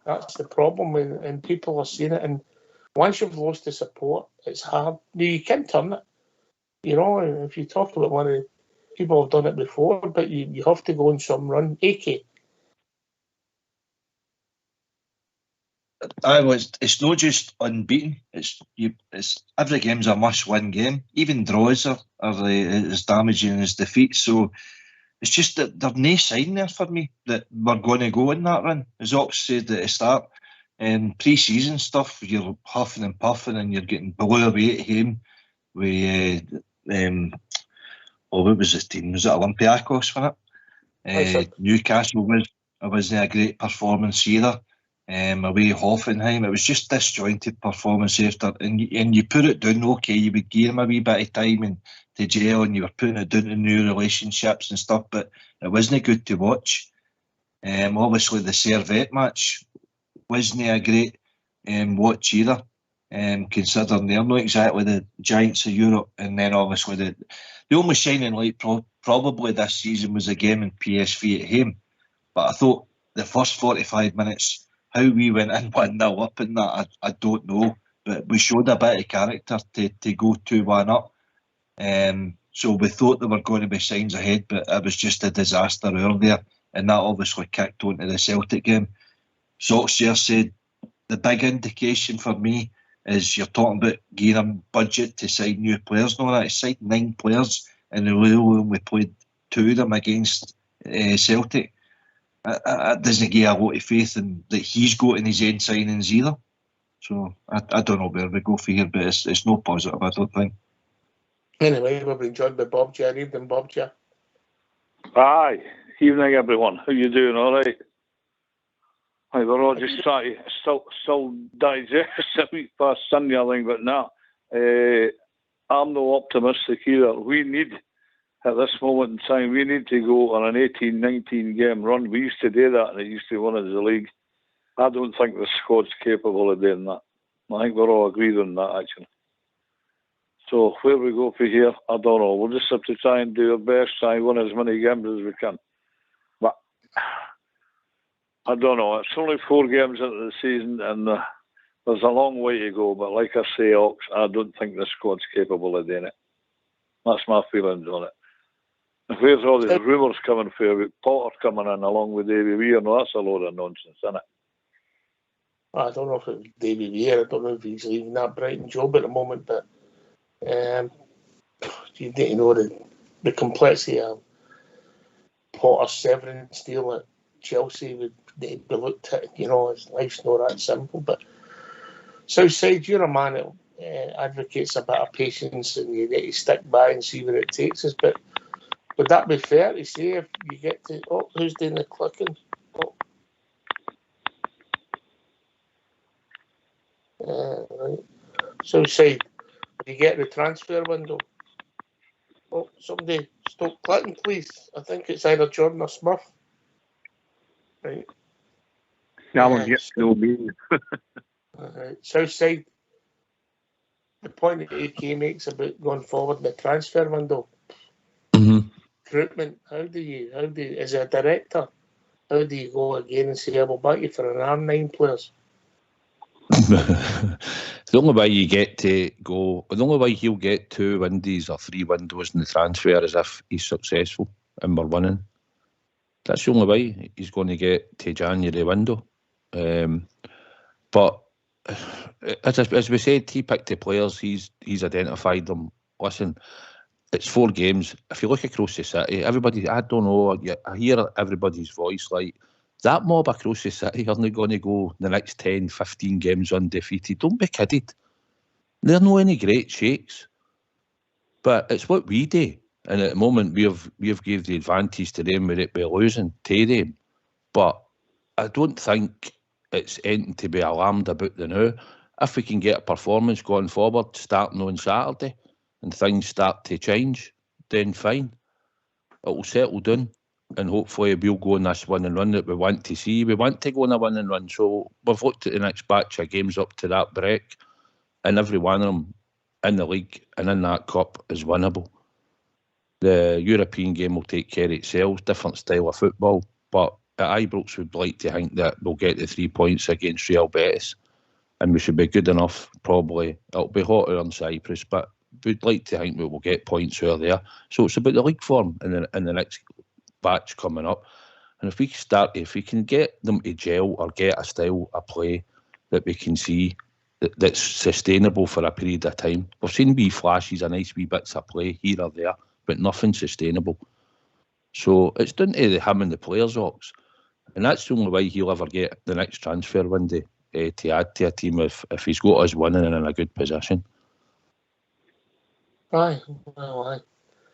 That's the problem, and people are seeing it. And once you've lost the support, it's hard. You can turn it. If you talk about one of the people have done it before, but you have to go on some run. AK. It's not just unbeaten. It's every game's a must-win game. Even draws are as damaging as defeats. So it's just that there's no sign there for me that we're going to go in that run. As Ox said at the start, pre-season stuff, you're huffing and puffing and you're getting below away at home with what was the team? Was it Olympiacos, wasn't Newcastle wasn't a great performance either. Away Hoffenheim, it was just disjointed performance after, and you put it down. Okay, you would give him a wee bit of time and to gel, and you were putting it down to new relationships and stuff, but it wasn't good to watch. Obviously the Servette match wasn't a great watch either, considering they're not exactly the giants of Europe. And then obviously the only shining light probably this season was a game in PSV at home. But I thought the first 45 minutes, how we went in 1-0 up in that, I don't know. But we showed a bit of character to go 2-1 up. So we thought there were going to be signs ahead, but it was just a disaster earlier. And that obviously kicked on to the Celtic game. Solskjaer said the big indication for me is you're talking about giving them budget to sign new players. No, that he signed 9 players and they only played 2 of them against Celtic. That doesn't give a lot of faith in that he's got in his own signings either. So I don't know where we go for here, but it's no positive, I don't think. Anyway, we've been joined by Bob J. Evening, Bob J. Aye, evening everyone. How you doing? All right. Aye, we're all just trying to still digest a week past Sunday, I think, but no. I'm no optimistic either. We need, at this moment in time, we need to go on an 18-19 game run. We used to do that and it used to win us the league. I don't think the squad's capable of doing that. I think we're all agreed on that, actually. So where we go for here, I don't know. We'll just have to try and do our best, try and win as many games as we can. But I don't know. It's only 4 games into the season and there's a long way to go. But like I say, Ox, I don't think the squad's capable of doing it. That's my feelings on it. If there's all these rumours coming for Potter coming in along with Davy Weir, no, that's a load of nonsense, isn't it? I don't know if it's Davy Weir. I don't know if he's leaving that Brighton job at the moment, but you need to know the complexity of Potter's severance deal at Chelsea would need to be looked at. You know, his life's not that simple. But Southside, you're a man that advocates a bit of patience and you need to stick by and see where it takes us. But would that be fair to say if you get to... Oh, who's doing the clicking? Oh. Right. Southside, you get the transfer window. Oh, somebody stop clicking, please. I think it's either Jordan or Smurf. Right. Yeah, I'm getting no meaning. Southside, the point that AK makes about going forward in the transfer window. Recruitment, how do you, as a director, how do you go again and say, we'll back you for an arm 9 players? The only way you get to go, the only way he'll get 2 windows or 3 windows in the transfer is if he's successful and we're winning. That's the only way he's going to get to January window. But as we said, he picked the players, he's identified them. Listen, it's 4 games. If you look across the city, everybody, I don't know, I hear everybody's voice like, that mob across the city are not going to go the next 10, 15 games undefeated. Don't be kidded. They're not any great shakes. But it's what we do. And at the moment, we've gave the advantage to them with it by losing to them. But I don't think it's anything to be alarmed about the now. If we can get a performance going forward, starting on Saturday, and things start to change, then fine. It will settle down. And hopefully we'll go on this winning run that we want to see. We want to go on a winning run. So we've looked at the next batch of games up to that break, and every one of them in the league and in that cup is winnable. The European game will take care of itself, different style of football. But at Ibrox, we'd like to think that we'll get the 3 points against Real Betis, and we should be good enough, probably. It'll be hotter on Cyprus, but we'd like to think we will get points over there. So it's about the league form in the next batch coming up, and if we can get them to gel or get a style of play that we can see that's sustainable for a period of time. We've seen wee flashes of nice wee bits of play here or there, but nothing sustainable. So it's down to him and the players, Ox, and that's the only way he'll ever get the next transfer window to add to a team if he's got us winning and in a good position. Aye, well, aye.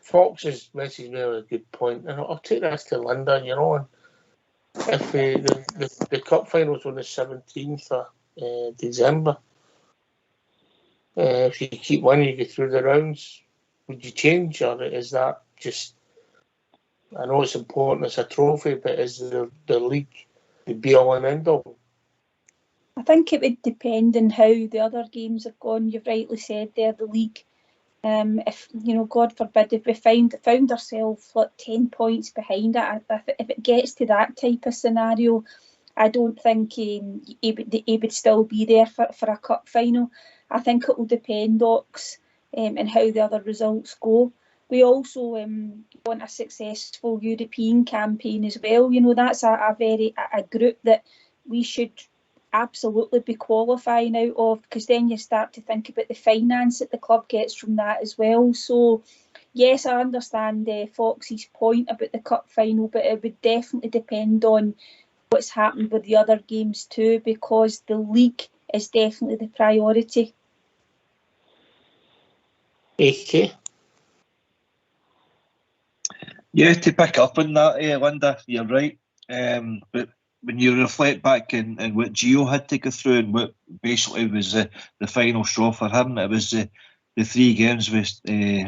Fox has messaged me with a good point, and I'll take this to Linda. You know, and if the cup finals on the 17th of December, if you keep winning, you get through the rounds. Would you change, or is that just? I know it's important, it's a trophy, but is the league the be all and end all? I think it would depend on how the other games have gone. You've rightly said there, the league. If God forbid, if we found ourselves like 10 points behind it, if it gets to that type of scenario, I don't think he would still be there for a cup final. I think it will depend, Ox, and how the other results go. We also want a successful European campaign as well. That's a group that we should absolutely be qualifying out of, because then you start to think about the finance that the club gets from that as well. So yes, I understand Fox's point about the cup final, but it would definitely depend on what's happened with the other games too, because the league is definitely the priority. AK? Yeah, to pick up on that, Linda, you're right. But when you reflect back in what Gio had to go through and what basically was the final straw for him, it was the 3 games with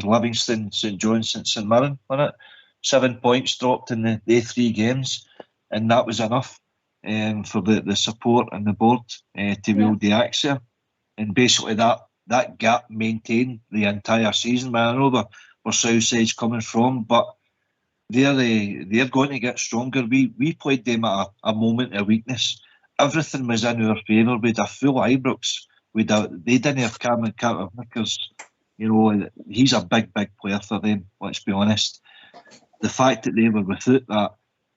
Livingston, St John's and St Mirren, wasn't it? 7 points dropped in the 3 games, and that was enough for the support and the board to wield the axe there. And basically that gap maintained the entire season. I know where Southside's coming from, but they're going to get stronger. We played them at a moment of weakness. Everything was in our favour. We had a full Ibrox. They didn't have Cameron Carter-Vickers. He's a big player for them, let's be honest. The fact that they were without that,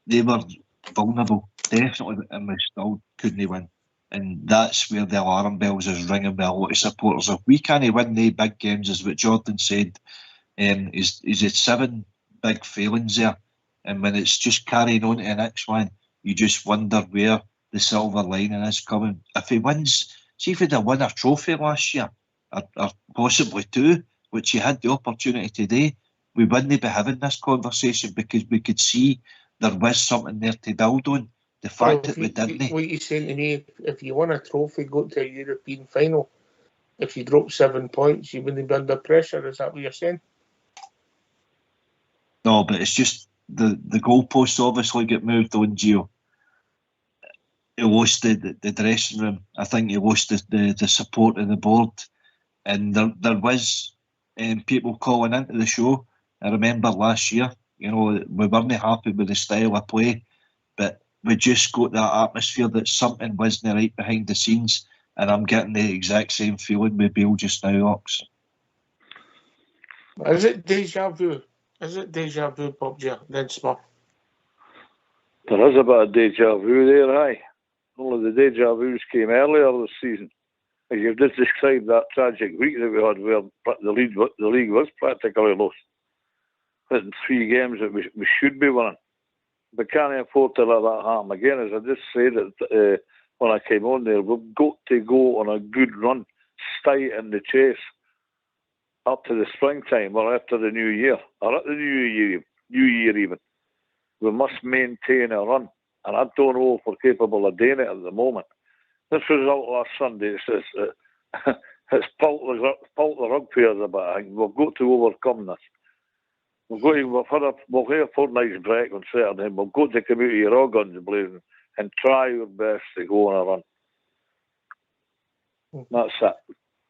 they were vulnerable, definitely, and we still couldn't win. And that's where the alarm bells is ringing with a lot of supporters. If we can't win the big games, as what Jordan said, he's had 7 big failings there, and when it's just carrying on to the next one, you just wonder where the silver lining is coming. If he wins, see if he'd have won a trophy last year, or possibly 2, which he had the opportunity today, we wouldn't be having this conversation, because we could see there was something there to build on. The fact that we didn't. What you're saying to me, if you won a trophy, go to a European final, if you drop 7 points, you wouldn't be under pressure. Is that what you're saying? No, but it's just the goalposts obviously get moved on, Gio. He lost the dressing room. I think he lost the support of the board. And there was people calling into the show. I remember last year, we weren't happy with the style of play, but we just got that atmosphere that something wasn't right behind the scenes. And I'm getting the exact same feeling with Bale just now, Ox. Is it deja vu? Bob then Smith? There is a bit of deja vu there, aye. Only the deja vus came earlier this season. As you've just described that tragic week that we had where the league was practically lost. In 3 games that we should be winning. We can't afford to let that happen again. As I just said it, when I came on there, we've got to go on a good run, stay in the chase up to the springtime or after the new year, or at the new year even. We must maintain a run, and I don't know if we're capable of doing it at the moment. This result last Sunday, it's pulped the rug players a bit. I think we've got to overcome this. We'll have a fortnight's break on Saturday, and we've got to come out of your all guns blazing and try our best to go on a run. That's it.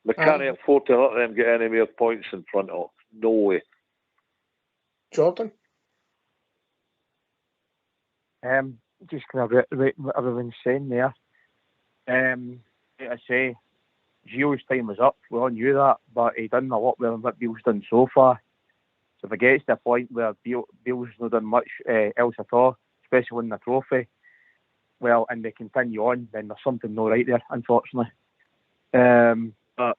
We can't afford to let them get any more points in front of us. No way. Jordan? Just kind of reiterate what everyone's saying there. Like I say, Gio's time was up. We all knew that, but he done a lot better than what Bale's done so far. So if it gets to a point where Bale's not done much else at all, especially winning a trophy, well, and they continue on, then there's something not right there, unfortunately. But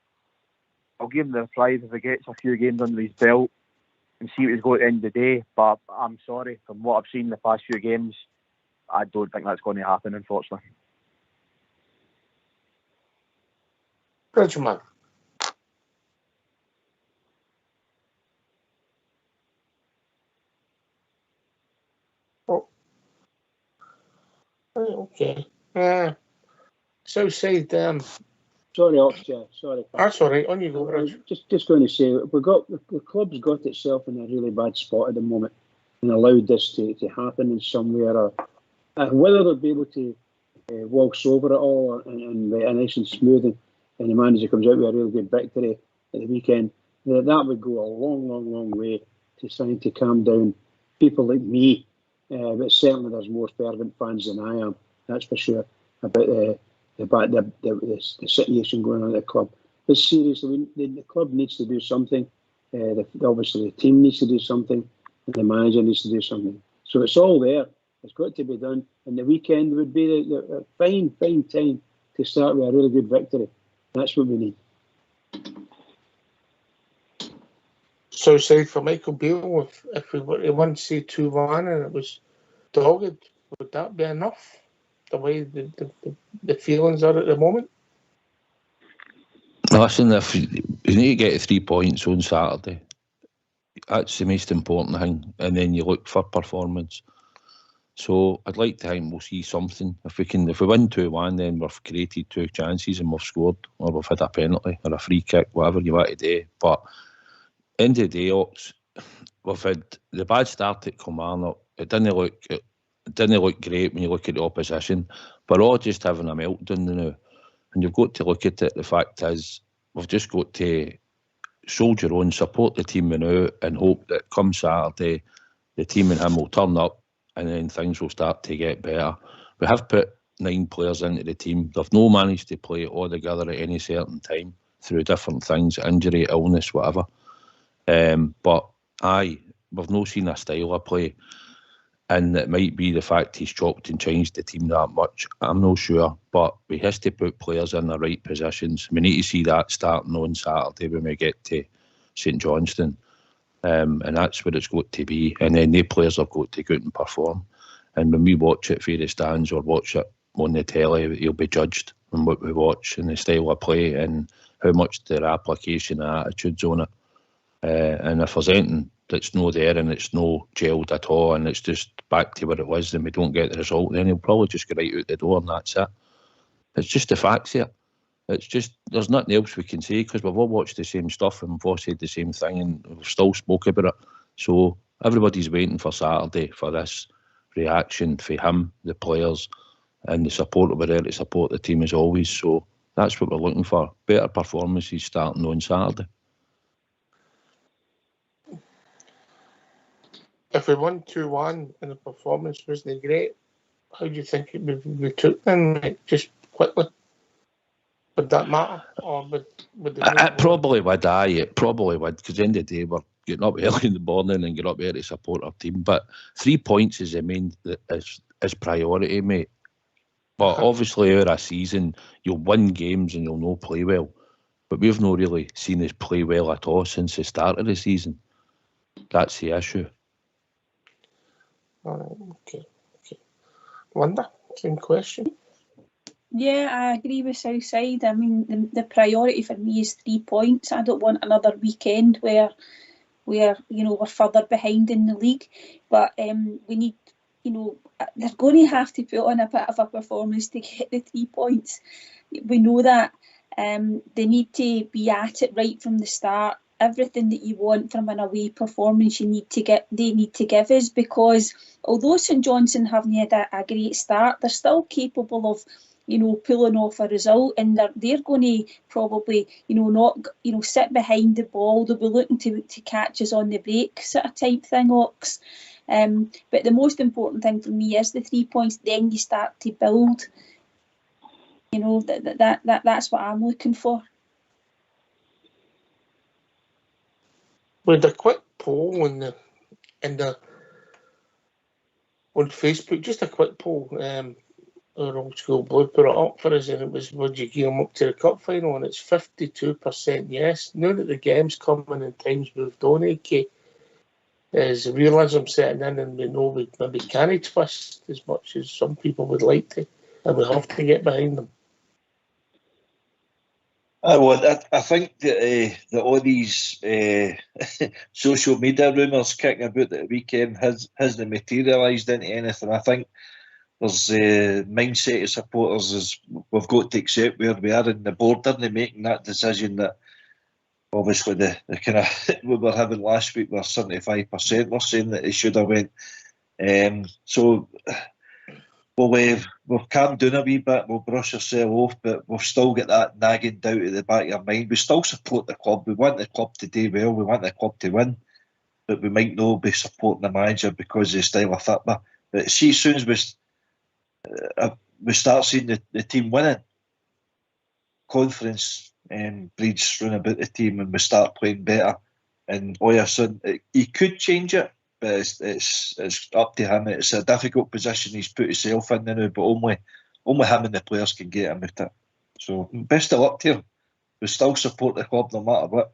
I'll give him the prize if he gets a few games under his belt and see what he's got at the end of the day. But I'm sorry, from what I've seen in the past few games, I don't think that's going to happen, unfortunately. Benjamin? Right, okay. Southside, Sorry, Oxford. Sorry. that's all right. On you go, I was Rich. just going to say the club's got itself in a really bad spot at the moment and allowed this to happen in somewhere. Whether they'll be able to waltz over it all and nice and smooth, and the manager comes out with a really good victory at the weekend, that would go a long way to trying to calm down people like me. But certainly there's more fervent fans than I am. That's for sure about the situation going on at the club. But seriously, the club needs to do something. Obviously, the team needs to do something, and the manager needs to do something. So it's all there. It's got to be done. And the weekend would be the fine time to start with a really good victory. That's what we need. Southside for Michael Beale, if we were to win, say 2-1 and it was dogged, would that be enough? The way the feelings are at the moment? Listen, if you need to get 3 points on Saturday, that's the most important thing, and then you look for performance. So I'd like to think we'll see something. If we win 2-1, then we've created 2 chances and we've scored, or we've had a penalty or a free kick, whatever you want to do. But end of the day, Ox, we've had the bad start at Kilmarnock. It didn't look great when you look at the opposition. But all just having a meltdown now. And you've got to look at it. The fact is, we've just got to soldier on, support the team now, and hope that come Saturday, the team and him will turn up, and then things will start to get better. We have put 9 players into the team. They've no managed to play all together at any certain time through different things, injury, illness, whatever. But we've not seen a style of play. And it might be the fact he's chopped and changed the team that much. I'm not sure. But we have to put players in the right positions. We need to see that starting on Saturday when we get to St Johnstone. And that's where it's got to be. And then the players have got to go out and perform. And when we watch it for the stands or watch it on the telly, you'll be judged on what we watch and the style of play and how much their application and attitudes on it. And if there's anything that's no there and it's no gelled at all and it's just back to where it was and we don't get the result, then he'll probably just go right out the door and that's it. It's just the facts here. It's just, there's nothing else we can say because we've all watched the same stuff and we've all said the same thing and we've still spoke about it. So everybody's waiting for Saturday for this reaction for him, the players, and the support were there to support the team as always. So that's what we're looking for. Better performances starting on Saturday. If we won 2-1 and the performance wasn't great, how do you think it would be took then, like, just quickly? Would that matter? Or would it probably would, it probably would, because at the end of the day, we're getting up early in the morning and getting up there to support our team. But 3 points is the main, is priority, mate. But obviously, over a season, you'll win games and you'll not play well. But we've not really seen us play well at all since the start of the season. That's the issue. All right, okay. Wanda, same question. Yeah, I agree with Southside. I mean, the priority for me is 3 points. I don't want another weekend where we're further behind in the league. But we need, they're going to have to put on a bit of a performance to get the 3 points. We know that. They need to be at it right from the start. Everything that you want from an away performance, they need to give us, because although St Johnstone haven't had a great start, they're still capable of pulling off a result, and they're going to probably not sit behind the ball. They'll be looking to catch us on the break, sort of type thing, Ox. But the most important thing for me is the 3 points. Then you start to build. That's what I'm looking for. With a quick poll on Facebook, just a quick poll. Our old school blue put it up for us, and it was, would you gear them up to the cup final? And it's 52% yes. Now that the game's coming and time's moved on, AK, is realism setting in, and we know we maybe can't twist as much as some people would like to, and we have to get behind them. I think that all these social media rumours kicking about the weekend hasn't materialised into anything. I think there's a mindset of supporters is we've got to accept where we are in the border and making that decision that obviously the kind of we were having last week were 75% were saying that it should have went. So we've calmed down a wee bit, we'll brush ourselves off, but we've still got that nagging doubt at the back of our mind. We still support the club, we want the club to do well, we want the club to win, but we might not be supporting the manager because of the style of football. But see, as soon as we start seeing the team winning, confidence breeds through about the team and we start playing better. And all of a sudden, he could change it, but it's up to him. It's a difficult position he's put himself in now, but only him and the players can get him out of it. So best of luck to him. We still support the club no matter what.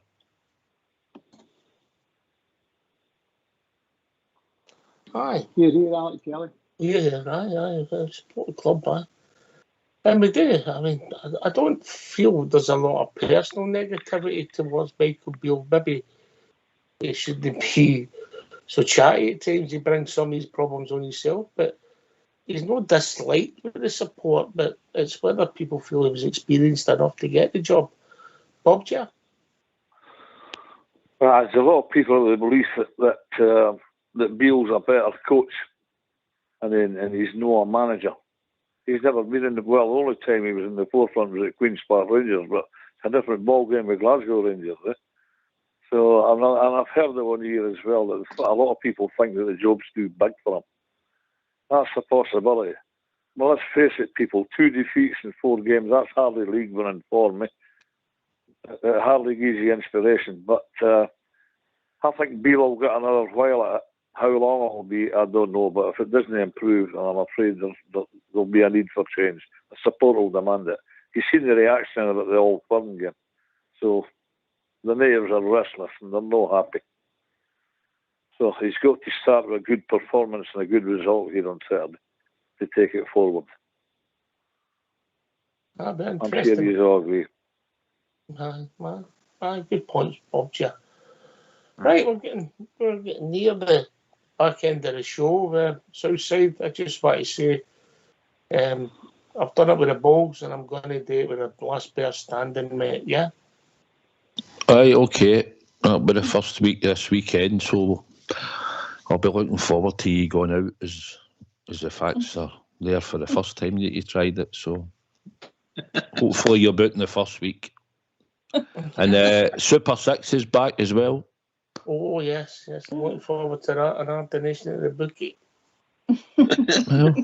Aye. Here, Alex Kelly. Yeah, aye. I support the club, aye. And we do. I mean, I don't feel there's a lot of personal negativity towards Michael Beale. Maybe it shouldn't be so chatty at times. He brings some of his problems on himself, but he's not disliked with the support. But it's whether people feel he was experienced enough to get the job. Bob, yeah. There's a lot of people that believe that Beale's a better coach, and he's not a manager. He's never been in the the only time he was in the forefront was at Queen's Park Rangers, but it's a different ball game with Glasgow Rangers. So I've heard the one year as well that a lot of people think that the job's too big for him. That's a possibility. Well, let's face it, people. 2 defeats in 4 games, that's hardly league winning for me. It hardly gives you inspiration. But I think Beale will get another while at it. How long it will be, I don't know. But if it doesn't improve, then I'm afraid there'll be a need for change. The support will demand it. You've seen the reaction about the Old Firm game. So the natives are restless and they're not happy. So he's got to start with a good performance and a good result here on Saturday to take it forward. I'm sure you all agree. Good points, Bob. Yeah. Right, we're getting near the back end of the show. Southside, I just want to say, I've done it with the Bulls, and I'm going to do it with the last pair standing, mate. Yeah. Aye, okay. That'll be the first week this weekend, so I'll be looking forward to you going out as the facts are there for the first time that you tried it. So hopefully you're out in the first week. And Super 6 is back as well. Oh, yes. I'm looking forward to that, and our donation to the bookie. Well,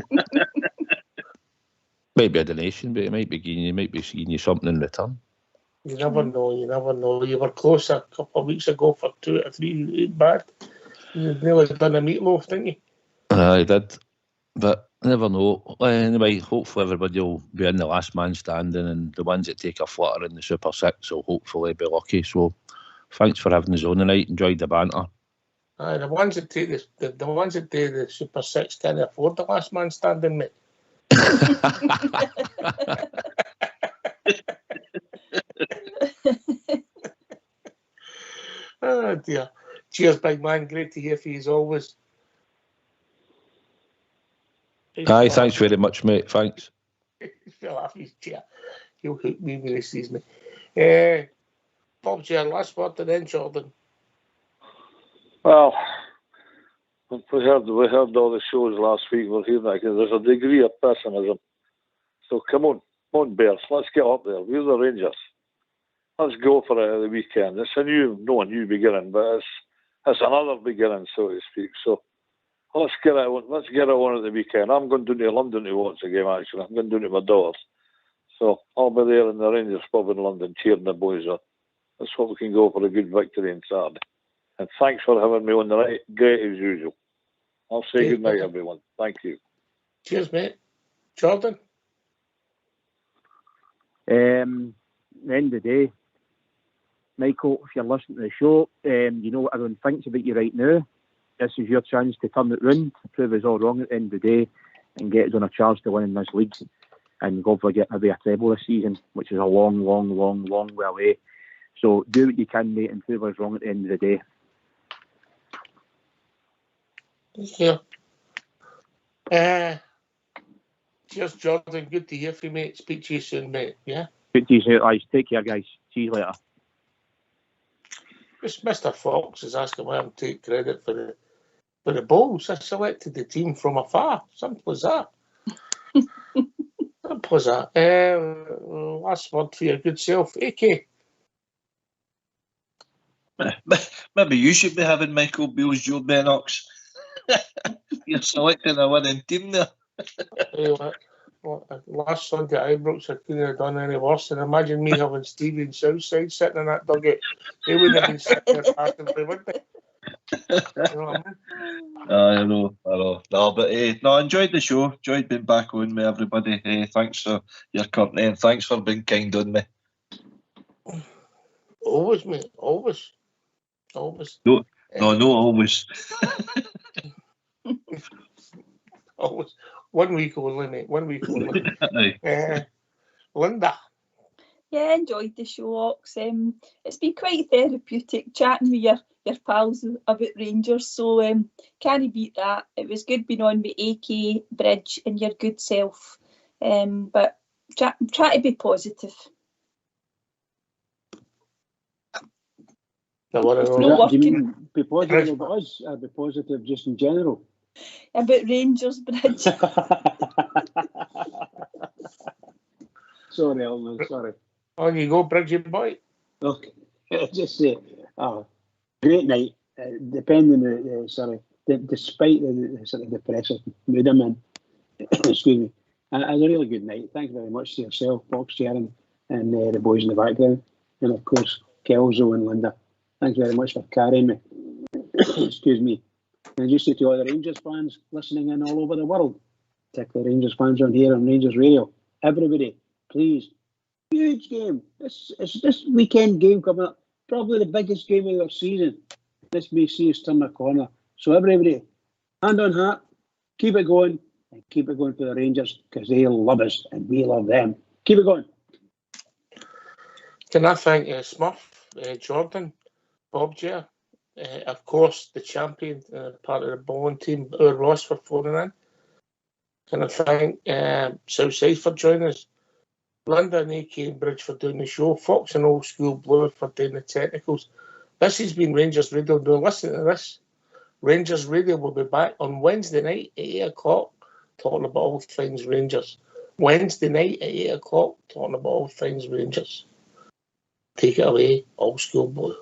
might be a donation, but it might be giving you something in return. You never know. You were close a couple of weeks ago for 2 or 3 bad. You nearly done a meatloaf, didn't you? I did, but never know. Anyway, hopefully everybody will be in the last man standing, and the ones that take a flutter in the Super 6 will hopefully be lucky. So thanks for having us on tonight. Enjoyed the banter. Aye, the ones that take the ones that do the Super 6 can't afford the last man standing, mate. Oh dear. Cheers, big man. Great to hear from you as always. Aye, thanks very much, mate. Thanks. He'll hook me when he sees me. Bob, your last word and then Jordan. Well, we heard all the shows last week. We're hearing that there's a degree of pessimism. So come on, Bears. Let's get up there. We're the Rangers. Let's go for it at the weekend. It's not a new beginning, but it's another beginning, so to speak. So let's get it on at the weekend. I'm going down to London to watch the game. Actually, I'm going down to my daughter's. So I'll be there in the Rangers pub in London, cheering the boys on. Let's hope we can go for a good victory on Saturday. And thanks for having me on the night. Great as usual. I'll say good night, everyone. Thank you. Cheers, mate. Jordan? At the end of the day, Michael, if you're listening to the show, you know what everyone thinks about you right now. This is your chance to turn it round, to prove us all wrong at the end of the day, and get us on a chance to win in this league. And hopefully get maybe a treble this season, which is a long way away. So do what you can, mate, and prove us wrong at the end of the day. Thank you. Cheers, Jordan. Good to hear from you, mate. Speak to you soon, mate. Yeah. Good to you soon, guys. Take care, guys. See you later. Just Mr. Fox is asking why I'm taking credit for the Bulls. I selected the team from afar. Simple as that. Simple as that. Last word for your good self, AK. Maybe you should be having Michael Beale's Joe Bennox. You're selecting a winning team there. Last Sunday at Ibrox, I couldn't have done any worse. And imagine me having Stevie and Southside sitting in that dugout. They wouldn't have been sitting there passively, would they? You know what I mean? I know. No, but I enjoyed the show. Enjoyed being back on with everybody. Thanks for your company and thanks for being kind on me. Always, mate. Always. No, always. Always. 1 week only, mate. 1 week only. Linda. Yeah, enjoyed the show, Ox. It's been quite therapeutic chatting with your pals about Rangers, so can't beat that. It was good being on with AK, Bridge and your good self. But try to be positive. Do you mean be positive about us or be positive just in general? About Rangers, Bridge. Sorry, Alan, sorry. On you go, Bridgie boy. Okay, just say, great night. Despite the sort of depressive mood I'm in, excuse me, it was a really good night. Thanks very much to yourself, Fox, Sharon, and the boys in the background, and of course Kelzo and Linda. Thanks very much for carrying me. Excuse me. And just say to all the Rangers fans listening in all over the world, particularly Rangers fans on here on Rangers Radio, everybody, please, huge game. It's this weekend game coming up, probably the biggest game of our season. This may see us turn a corner. So everybody, hand on heart, keep it going, and keep it going for the Rangers because they love us and we love them. Keep it going. Can I thank Smurf, Jordan, Bob J, of course, the champion, part of the bowling team, our Ross for phoning in. Can I thank Southside for joining us, Linda and AK and Bridge for doing the show, Fox and Old School Blue for doing the technicals. This has been Rangers Radio. Now listen to this. Rangers Radio will be back on Wednesday night at 8 o'clock talking about all things Rangers. Wednesday night at 8 o'clock talking about all things Rangers. Take it away, Old School Blue.